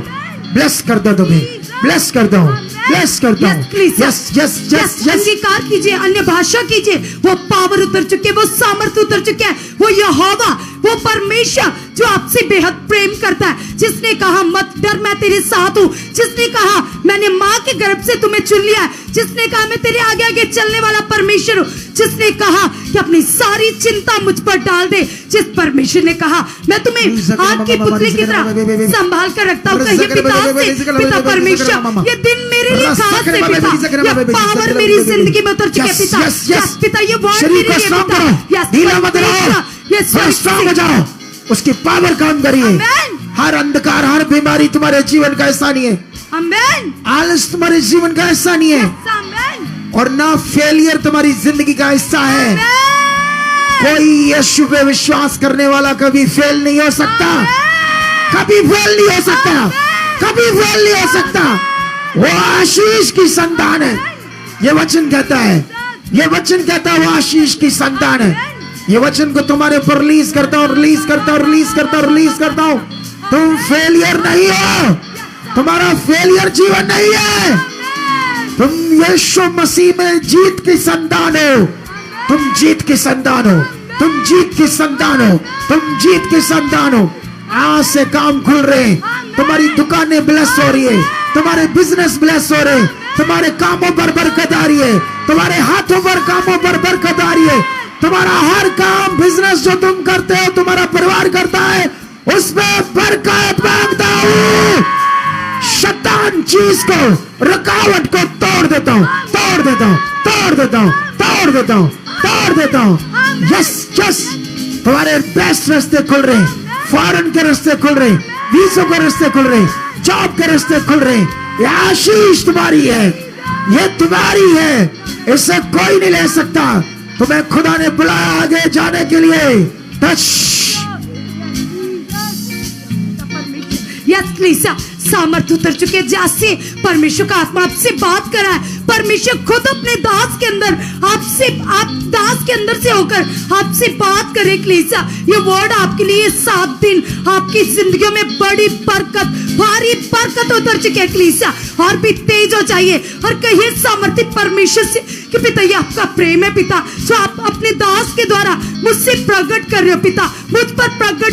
ब्लेस कर दो तुम्हें, ब्लेस कर दो, ब्लेस करता हूं। Yes yes yes yes. अंगीकार कीजिए, अन्य भाषा कीजिए। वो पावर उतर चुके, वो सामर्थ उतर चुके हैं। वो यहोवा, वो परमेश्वर जो आपसे बेहद प्रेम करता है, जिसने कहा मत डर, मैं तेरे साथ हूं, जिसने कहा मैंने मां के गर्भ से तुम्हें चुन लिया है, जिसने कहा मैं तेरे आगे आगे चलने वाला परमेश्वर हूं, जिसने कहा कि अपनी सारी चिंता मुझ पर डाल दे, जिस परमेश्वर ने कहा मैं तुम्हें हाथ की पुतली की तरह संभाल कर रखता हूं। कहिए पिता से, पिता परमेश्वर, ये दिन मेरे लिए खास है पिता, ये पावर मेरी जिंदगी में उतर चुके पिता। यस पिता, ये वर्ड मेरे लिए पिता। यस ये स्ट्रांग हो जाओ, उसकी पावर काम करिए। हर अंधकार, हर बीमारी तुम्हारे जीवन का हिस्सा नहीं है। आमेन। आलस तुम्हारे जीवन का हिस्सा नहीं है, और ना फेलियर तुम्हारी जिंदगी का हिस्सा है। कोई यीशु पे विश्वास करने वाला कभी फेल नहीं हो सकता, कभी फेल नहीं हो सकता, कभी फेल नहीं हो सकता। वो आशीष की संतान है, ये वचन कहता है, ये वचन कहता है वो आशीष की संतान है। ये वचन को तुम्हारे ऊपर रिलीज करता हूं, रिलीज करता हूं, रिलीज करता हूं, रिलीज करता हूं। तुम फेलियर नहीं हो, तुम्हारा फेलियर जीवन नहीं है। तुम यीशु मसीह में जीत की संतान हो, तुम जीत की संतान हो, तुम जीत की संतान हो, तुम जीत की संतान हो। आज से काम खुल रहे हैं, तुम्हारी दुकानें ब्लेस हो रही है, तुम्हारे बिजनेस ब्लेस हो रहे हैं, तुम्हारे कामों पर बरकत आ रही है, तुम्हारे हाथों पर कामों पर बरकत आ रही है। तुम्हारा हर काम, बिजनेस जो तुम करते हो, तुम्हारा परिवार करता है, उसमें बरकत मांगता हूं। शैतान चीज को, रुकावट को तोड़ देता हूं, तोड़ देता हूं, तोड़ देता हूं, तोड़ देता हूं, तोड़ देता हूं। यस यस, तुम्हारे बेस्ट रास्ते खुल रहे हैं, फॉरेन के रास्ते खुल रहे हैं, वीजों के रास्ते खुल रहे हैं, जॉब के रास्ते खुल रहे हैं। ये आशीष तुम्हारी है, ये तुम्हारी है, इसे कोई नहीं ले सकता। तुम्हें खुदा ने बुलाया आगे जाने के लिए। टच। यस कलीसिया, सामर्थ उतर चुके। जैसे परमेश्वर का आत्मा आपसे बात कर रहा है, परमेश्वर खुद अपने दास के अंदर आपसे, आप दास के अंदर से होकर आपसे बात करे कलीसिया। ये वर्ड आपके लिए 7 दिन आपकी जिंदगियों में बड़ी बरकत, भारी बरकत उतर चुकी है कलीसिया। और भी तेज हो जाइए और कहिए सामर्थ्य परमेश्वर से कि पिता ये आपका प्रेम है पिता, जो आप अपने दास के द्वारा मुझसे प्रकट कर रहे हो पिता, मुझ पर प्रकट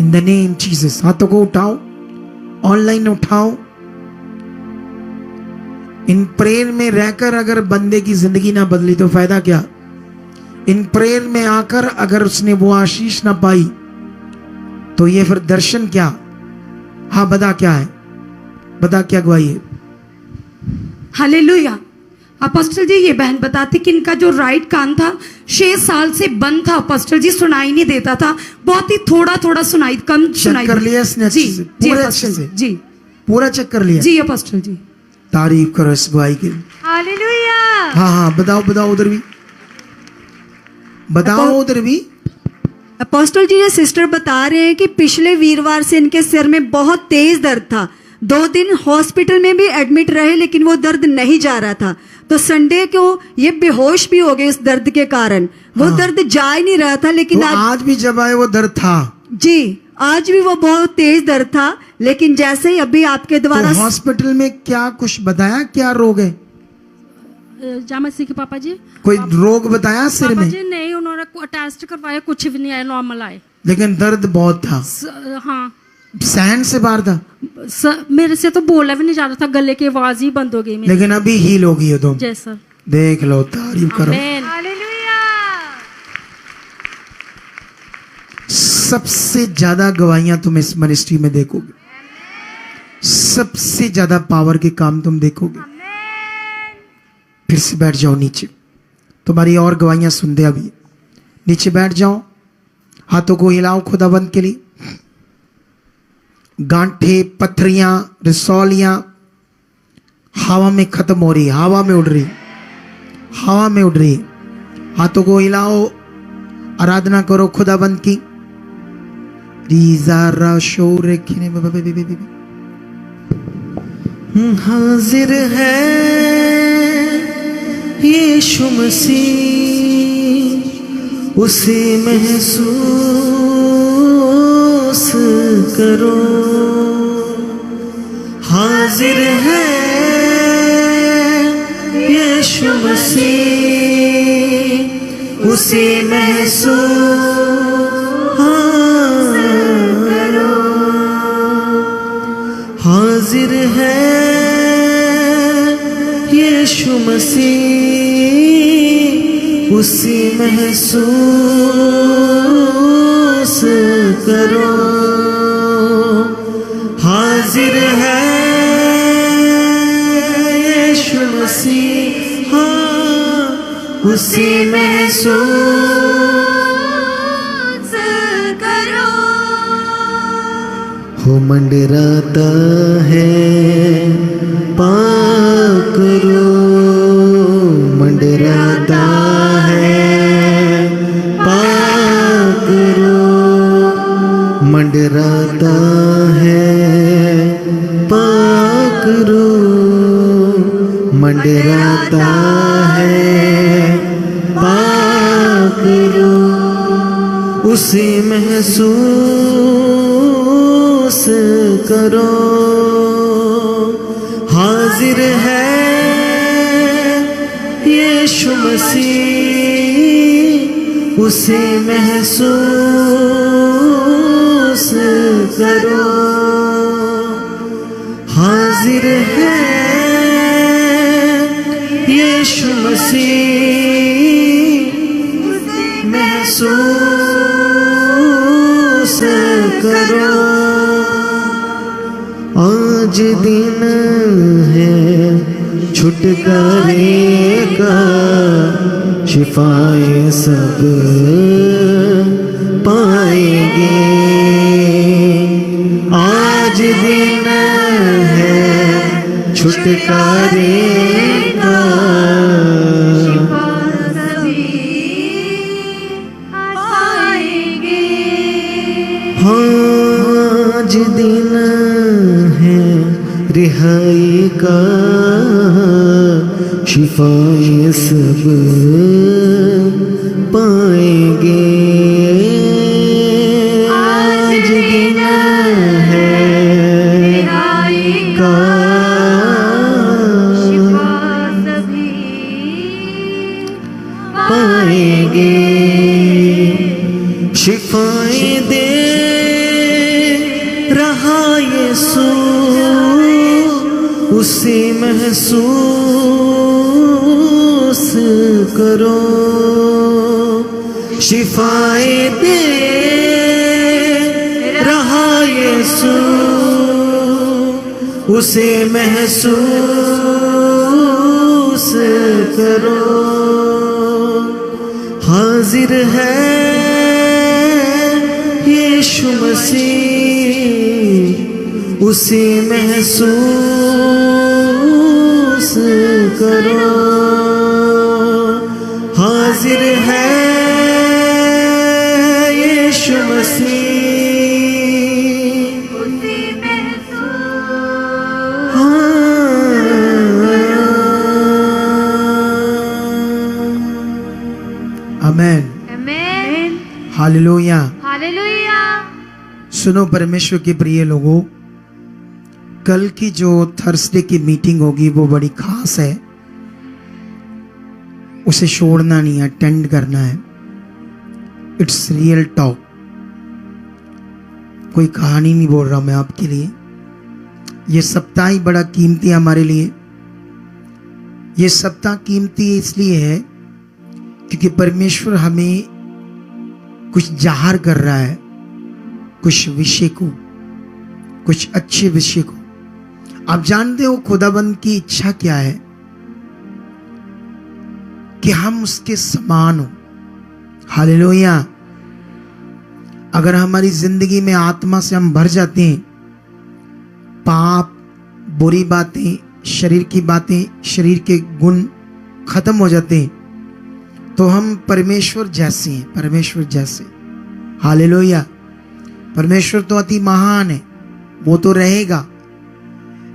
इन द नेम जीसस। हाथों को उठाओ, ऑनलाइन उठाओ। इन प्रेयर में रहकर अगर बंदे की जिंदगी ना बदली तो फायदा क्या? इन प्रेयर में आकर अगर उसने वो आशीष ना पाई तो ये फिर दर्शन क्या? हाँ बता क्या है, बता क्या गवाही है? हालेलुया। अपोस्टल जी, ये बहन बताती कि इनका जो राइट कान था 6 साल से बंद था अपोस्टल जी, सुनाई नहीं देता था, बहुत ही थोड़ा थोड़ा सुनाई, कम सुनाई कर लिया इसने अच्छे से, पूरे अच्छे से जी, पूरा चेक कर लिया जी अपोस्टल जी। तारीफ करो इस गवाही के लिए। हालेलुया। हाँ हाँ बताओ बताओ, उधर भी बताओ, उधर भी। अपोस्टल जी, ये सिस्टर बता रहे हैं कि पिछले वीरवार से इनके सिर में बहुत तेज दर्द था। 2 दिन हॉस्पिटल में भी एडमिट रहे लेकिन वो दर्द नहीं जा रहा था। तो संडे को ये बेहोश भी हो गए इस दर्द के कारण। वो दर्द जा ही नहीं रहा था, लेकिन तो आज भी जब आए वो दर्द था जी, आज भी वो बहुत तेज दर्द था। लेकिन जैसे ही अभी आपके द्वारा तो हॉस्पिटल में क्या कुछ बताया, क्या रोग है? जामा सिंह के पापा जी, कोई रोग बताया सिर पापा में? जी नहीं, उन्होंने टेस्ट करवाया, कुछ भी नहीं आया, नॉर्मल आए। लेकिन दर्द बहुत था, हाँ सहन से बाहर था। मेरे से तो बोला भी नहीं जा रहा था, गले की आवाज ही बंद हो गई मेरी। लेकिन अभी हील हो गई हो तुम। जय सर। देख लो, तारीफ करो। आमीन। सबसे ज्यादा गवाहियां तुम इस मिनिस्ट्री में देखोगे, सबसे ज्यादा पावर के काम तुम देखोगे। फिर से बैठ जाओ नीचे, तुम्हारी और गवाहियां सुनते अभी। नीचे बैठ जाओ, हाथों को हिलाओ खुदाबंद के लिए। गांठे, पथरियां, रसौलियां हवा में खत्म हो रही, हवा में उड़ रही। हवा में उड़ रही है। हाथों को हिलाओ, आराधना करो खुदाबंद की। हाजिर है यीशु मसीह, उसे महसूस करो। हाजिर है यीशु मसीह, उसे महसूस करो। हाजिर है यीशु मसीह, उसे महसूस करो। हाजिर है यीशु मसीह, उसे महसूस करो। हो मंडराता है पाकरो, मंडराता है पाकरो, मंडराता है पाकरो, मंडराता है पाकरो। उसे महसूस करो। हाजिर है यीशु मसीह, उसे महसूस करो। हाजिर है यीशु मसीह, महसूस करो। आज दिन है छुटकारे का, शिफाए सब पाएंगे। आज दिन है छुटकारे का, आज दिन है रिहाई का, शिफाए सब पाएंगे। आज दिन है रिहाई का, पाएंगे। शिफाए दे रहा यीशु, उसे महसूस करो। शिफाए दे रहा यीशु, उसे महसूस करो। हाजिर है यीशु मसीह, उसे महसूस करो। हाजिर है यीशु मसीह, उसे महसूस। आमेन, आमेन, हालेलुया, हालेलुया। सुनो परमेश्वर के प्रिय लोगों, कल की जो थर्सडे की मीटिंग होगी वो बड़ी खास है, उसे छोड़ना नहीं, अटेंड करना है। इट्स रियल टॉक, कोई कहानी नहीं बोल रहा मैं आपके लिए। ये सप्ताह ही बड़ा कीमती है हमारे लिए। ये सप्ताह कीमती इसलिए है क्योंकि परमेश्वर हमें कुछ जाहिर कर रहा है, कुछ विषय को, कुछ अच्छे विषय को। आप जानते हो खुदाबंद की इच्छा क्या है? कि हम उसके समान हो। हालेलुया। अगर हमारी जिंदगी में आत्मा से हम भर जाते हैं, पाप, बुरी बातें, शरीर की बातें, शरीर के गुण, खत्म हो जाते हैं तो हम परमेश्वर जैसे हैं, परमेश्वर जैसे। हालेलुया। परमेश्वर तो अति महान है, वो तो रहेगा,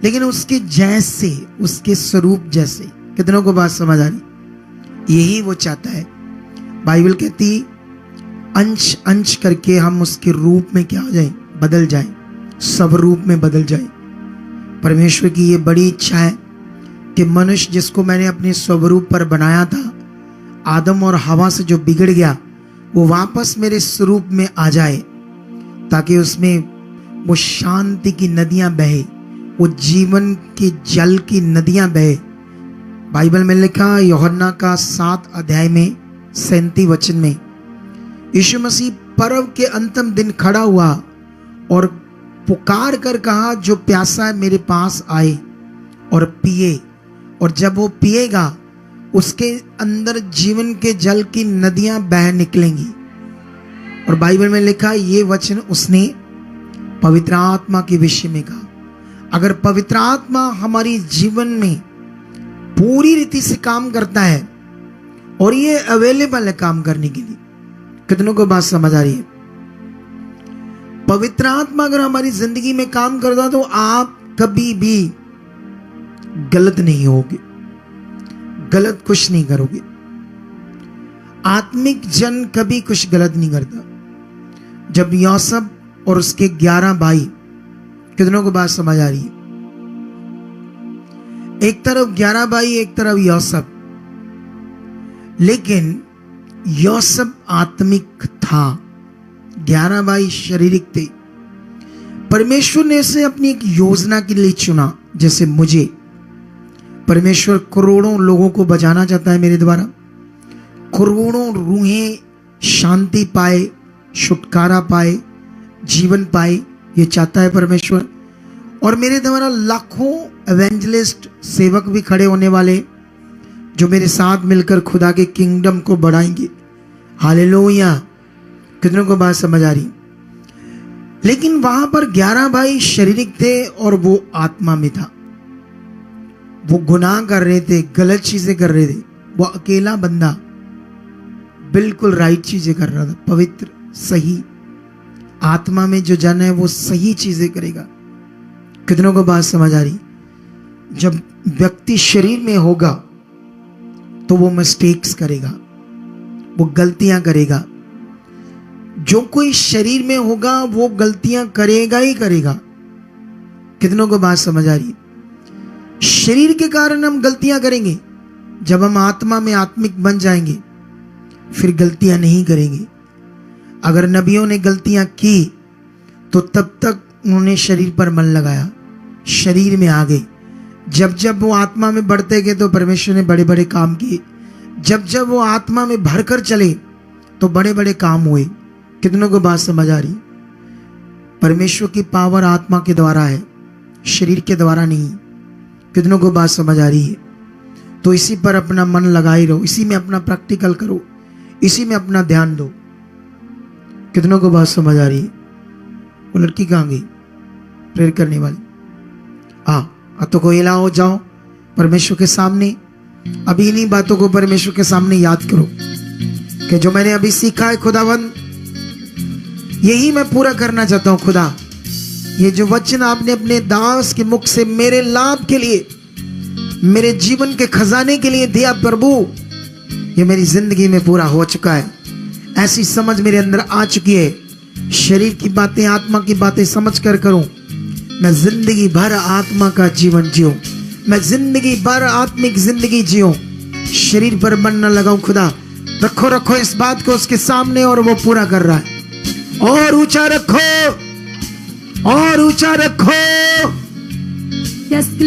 लेकिन उसके जैसे, उसके स्वरूप जैसे। कितनों को बात समझ आ रही? यही वो चाहता है। बाइबल कहती अंश अंश करके हम उसके रूप में क्या हो जाए, बदल जाए, सब रूप में बदल जाए। परमेश्वर की ये बड़ी इच्छा है कि मनुष्य जिसको मैंने अपने स्वरूप पर बनाया था, आदम और हवा से जो बिगड़ गया, वो वापस मेरे स्वरूप में आ जाए, ताकि उसमें वो शांति की नदियां बहे, वो जीवन के जल की नदियां बहे। बाइबल में लिखा यूहन्ना का 7 अध्याय में 37 वचन में यीशु मसीह पर्व के अंतिम दिन खड़ा हुआ और पुकार कर कहा, जो प्यासा है मेरे पास आए और पिए, और जब वो पिएगा उसके अंदर जीवन के जल की नदियां बह निकलेंगी। और बाइबल में लिखा ये वचन उसने पवित्र आत्मा के विषय में कहा। अगर पवित्र आत्मा हमारी जीवन में पूरी रीति से काम करता है और ये अवेलेबल है काम करने के लिए, कितनों को बात समझ आ रही है? पवित्र आत्मा अगर हमारी जिंदगी में काम करता तो आप कभी भी गलत नहीं होगे, गलत कुछ नहीं करोगे। आत्मिक जन कभी कुछ गलत नहीं करता। जब यूसुफ और उसके 11 भाई, कितनों को बात समझ आ रही है? एक तरफ 11 भाई, एक तरफ यूसुफ, लेकिन यूसुफ आत्मिक था, 11 भाई शारीरिक थे। परमेश्वर ने इसे अपनी एक योजना के लिए चुना। जैसे मुझे परमेश्वर करोड़ों लोगों को बचाना चाहता है मेरे द्वारा, करोड़ों रूहें शांति पाए, छुटकारा पाए, जीवन पाए, ये चाहता है परमेश्वर। और मेरे द्वारा लाखों एवेंजलिस्ट सेवक भी खड़े होने वाले, जो मेरे साथ मिलकर खुदा के किंगडम को बढ़ाएंगे। हालेलुया। कितनों को बात समझ आ रही? लेकिन वहां पर 11 भाई शारीरिक थे और वो आत्मा में था। वो गुनाह कर रहे थे, गलत चीजें कर रहे थे। वो अकेला बंदा बिल्कुल राइट चीजें कर रहा था, पवित्र सही। आत्मा में जो जन है वो सही चीजें करेगा। कितनों को बात समझ आ रही? जब व्यक्ति शरीर में होगा तो वो मिस्टेक्स करेगा, वो गलतियां करेगा। जो कोई शरीर में होगा वो गलतियां करेगा ही करेगा। कितनों को बात समझ आ रही? शरीर के कारण हम गलतियां करेंगे। जब हम आत्मा में आत्मिक बन जाएंगे फिर गलतियां नहीं करेंगे। अगर नबियों ने गलतियां की तो तब तक उन्होंने शरीर पर मन लगाया, शरीर में आ गए। जब जब वो आत्मा में बढ़ते गए तो परमेश्वर ने बड़े बड़े काम किए। जब जब वो आत्मा में भरकर चले तो बड़े बड़े काम हुए। कितनों को बात समझ आ रही? परमेश्वर की पावर आत्मा के द्वारा है, शरीर के द्वारा नहीं। कितनों को बात समझ आ रही है? तो इसी पर अपना मन लगाए रहो, इसी में अपना प्रैक्टिकल करो, इसी में अपना ध्यान दो। कितनों को बात समझ आ रही है? वो लड़की कहाँ गई प्रेयर करने वाली? तो को हिलाओ, जाओ परमेश्वर के सामने। अभी इन्हीं बातों को परमेश्वर के सामने याद करो कि जो मैंने अभी सीखा है खुदावन, यही मैं पूरा करना चाहता हूं। खुदा, ये जो वचन आपने अपने दास के मुख से मेरे लाभ के लिए, मेरे जीवन के खजाने के लिए दिया प्रभु, ये मेरी जिंदगी में पूरा हो चुका है। ऐसी समझ मेरे अंदर आ चुकी है। शरीर की बातें, आत्मा की बातें समझ कर करूं। मैं जिंदगी भर आत्मा का जीवन जीऊं, मैं जिंदगी भर आत्मिक जिंदगी जीऊं, शरीर पर मन न लगाऊं। खुदा रखो रखो इस बात को उसके सामने, और वो पूरा कर रहा है। और ऊंचा रखो, और ऊंचा रखो।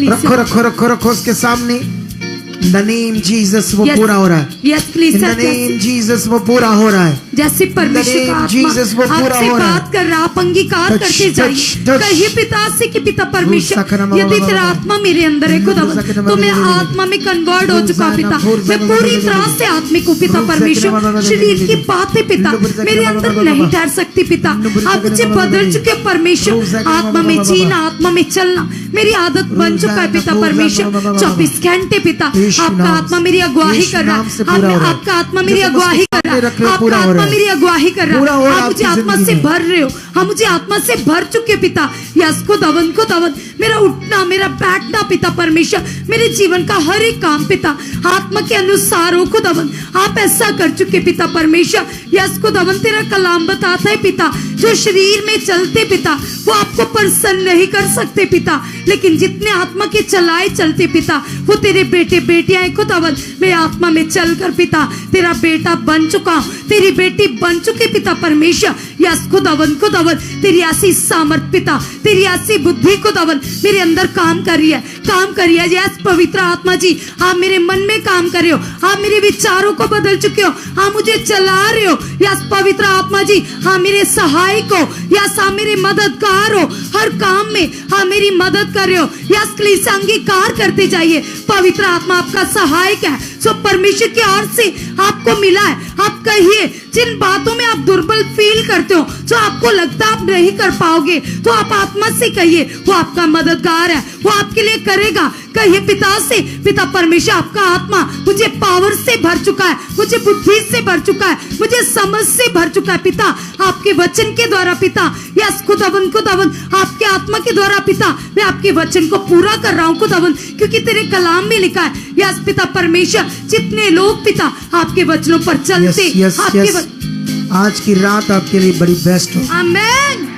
रखो रखो रखो रखो उसके सामने। इन द नेम जीसस वो पूरा हो रहा है। इन द नेम जीसस वो पूरा हो रहा है। जैसे परमेश्वर का Jesus, वो आत्मा पूरा आपसे हो रहा है। बात कर रहा, आप अंगीकार Touch, करते जाइए। touch, touch। कहिए पिता से कि पिता परमेश्वर, यदि तेरा आत्मा मेरे अंदर है खुदावन, तो मैं आत्मा में कन्वर्ट हो चुका पिता। मैं पूरी तरह से आत्मिक हूँ पिता परमेश्वर। शरीर की बातें पिता मेरे अंदर नहीं ठहर सकती पिता। आप मुझे बदल चुके परमेश्वर। आत्मा में जीना, आत्मा में चलना मेरी आदत बन चुका है पिता परमेश्वर। 24 घंटे पिता आपका आत्मा मेरी अगुवाही कर रहा है। आपका आत्मा मेरी अगुवाही कर रहा है। आपका आत्मा मेरी अगुवाही कर रहा है। आप मुझे आत्मा से भर रहे हो। हम मुझे आत्मा से भर चुके पिता। यस खुदावन मेरा उठना, मेरा बैठना पिता परमेश्वर, मेरे जीवन का हर एक काम पिता आत्मा के अनुसार हो खुदावन। आप ऐसा कर चुके पिता परमेश्वर। यस खुदावन तेरा कलाम बताता है पिता, जो शरीर में चलते पिता वो आपको प्रसन्न नहीं कर सकते पिता, लेकिन जितने आत्मा के चलाए चलते पिता वो तेरे बेटे बेटियां हैं खुदावन। मैं आत्मा में चलकर पिता तेरा बेटा बन चुका हूँ, तेरी बेटी बन चुकी पिता परमेश्वर। यस खुदावन तेरी ऐसी सामर्थ पिता, तेरी ऐसी बुद्धि खुदावन मेरे अंदर काम कर रही है। यस पवित्र आत्मा जी, आप मेरे मन में काम कर रहे हो, आप मेरे विचारों को बदल चुके हो, आप मुझे चला रहे हो। यस पवित्र आत्मा जी, हाँ मेरे सहायक हो। यस आप मेरे मददगार हो, हर काम में हाँ मेरी मदद कर रहे हो। यस कलीसिया अंगीकार करते जाइए, पवित्र आत्मा आपका सहायक है जो परमेश्वर की ओर से आपको मिला है। आप कहिए, जिन बातों में आप दुर्बल फील करते हो, जो आपको लगता आप नहीं कर पाओगे, तो आप आत्मा से कहिए, वो आपका मददगार है, वो आपके लिए करेगा। कहिए पिता से, पिता परमेश्वर आपका आत्मा मुझे पावर से भर चुका है, मुझे बुद्धि से भर चुका है, मुझे समझ से भर चुका है पिता, आपके वचन के द्वारा पिता। यस खुदावन आपके आत्मा के द्वारा पिता मैं आपके वचन को पूरा कर रहा हूँ खुदावन, क्योंकि तेरे कलाम में लिखा है। यस पिता परमेश्वर, जितने लोग पिता आपके वचनों पर चलते आज की रात आपके लिए बड़ी बेस्ट हो। आमेन।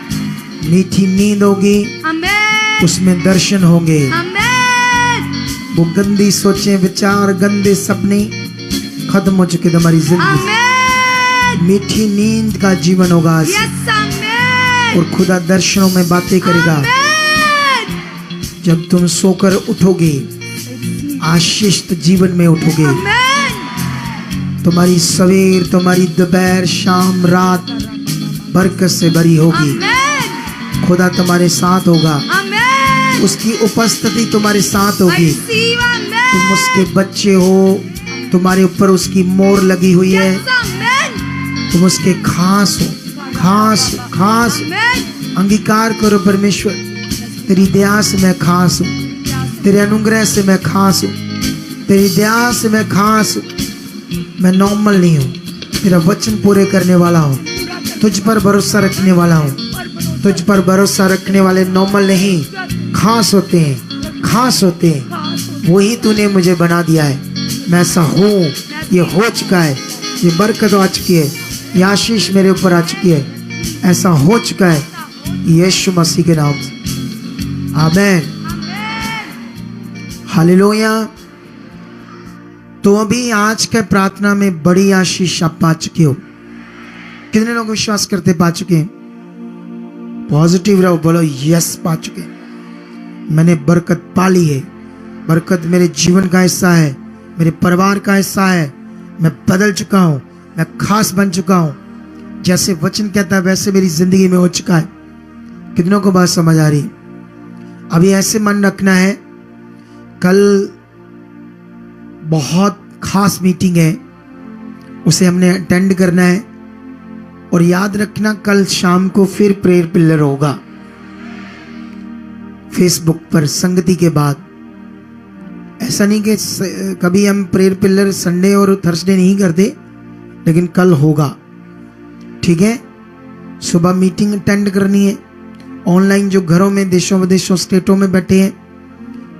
मीठी नींद होगी, आमेन, उसमें दर्शन होंगे। आमेन, वो गंदी सोचें, विचार, गंदे सपने खत्म हो चुके तुम्हारी जिंदगी। आमेन। मीठी नींद का जीवन होगा आज। Yes amen. और खुदा दर्शनों में बातें करेगा। आमेन। जब तुम सोकर उठोगे, आशीषित जीवन में उठोगे। आमेन। तुम्हारी सवेर, तुम्हारी दोपहर, शाम, रात बरकत से भरी होगी। आमेन। खुदा तुम्हारे साथ होगा। आमेन। उसकी उपस्थिति तुम्हारे साथ होगी। आमेन। तुम उसके बच्चे हो, तुम्हारे ऊपर उसकी मोहर लगी हुई है। Yes amen. तुम उसके खास हो, खास हो, खास हो। आमेन। अंगीकार करो, परमेश्वर तेरी दया से मैं खास हूँ, तेरे अनुग्रह से मैं खास हूँ, तेरी दया से मैं खास हूँ। मैं नॉर्मल नहीं हूँ, तेरा वचन पूरे करने वाला हूँ, तुझ पर भरोसा रखने वाला हूँ। तुझ पर भरोसा रखने वाले नॉर्मल नहीं, खास होते हैं, खास होते हैं। वही तूने मुझे बना दिया है। मैं ऐसा हूँ, ये हो चुका है, ये बरकत आ चुकी है, ये आशीष मेरे ऊपर आ चुकी है, ऐसा हो चुका है यीशु मसीह के नाम से। आमीन, हालेलुया। तो अभी आज के प्रार्थना में बड़ी आशीष आप पा चुके हो। कितने लोग विश्वास करते पा चुके हैं? पॉजिटिव रहो, बोलो यस पा चुके। मैंने बरकत पा ली है, बरकत मेरे जीवन का हिस्सा है, मेरे परिवार का हिस्सा है। मैं बदल चुका हूं, मैं खास बन चुका हूं। जैसे वचन कहता है वैसे मेरी जिंदगी में हो चुका है। कितनों को बात समझ आ रही? अभी ऐसे मन रखना है, कल बहुत खास मीटिंग है, उसे हमने अटेंड करना है। और याद रखना, कल शाम को फिर प्रेयर पिलर होगा फेसबुक पर संगति के बाद। ऐसा नहीं कि कभी हम प्रेयर पिलर संडे और थर्सडे नहीं करते, लेकिन कल होगा, ठीक है? सुबह मीटिंग अटेंड करनी है। ऑनलाइन जो घरों में, देशों विदेशों, स्टेटों में बैठे हैं,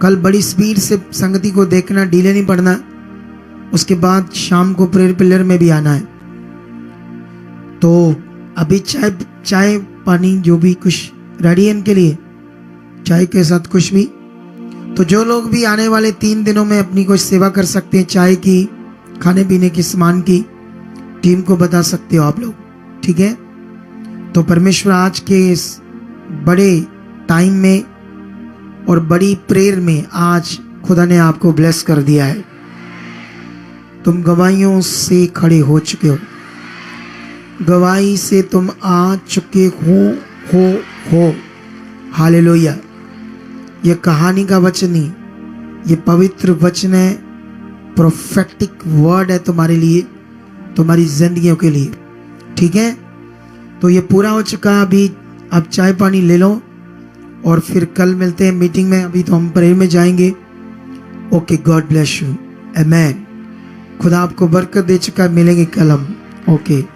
कल बड़ी स्पीड से संगति को देखना, डीले नहीं पड़ना। उसके बाद शाम को प्रेयर पिलर में भी आना है। तो अभी चाय पानी जो भी कुछ रेडी है इनके लिए, चाय के साथ कुछ भी। तो जो लोग भी आने वाले 3 दिनों में अपनी कुछ सेवा कर सकते हैं, चाय की, खाने पीने की, सामान की, टीम को बता सकते हो आप लोग, ठीक है? तो परमेश्वर आज के इस बड़े टाइम में और बड़ी प्रेयर में आज खुदा ने आपको ब्लेस कर दिया है। तुम गवाहियों से खड़े हो चुके हो। गवाही से तुम आ चुके हो। हालेलुया। ये कहानी का वचन नहीं, ये पवित्र वचन है, प्रोफेटिक वर्ड है तुम्हारे लिए, तुम्हारी जिंदगियों के लिए। ठीक है, तो ये पूरा हो चुका। अभी आप चाय पानी ले लो और फिर कल मिलते हैं मीटिंग में। अभी तो हम प्रेयर में जाएंगे। ओके, गॉड ब्लेस यू, आमेन। खुदा आपको बरकत दे चुका है। मिलेंगे कल हम। ओके।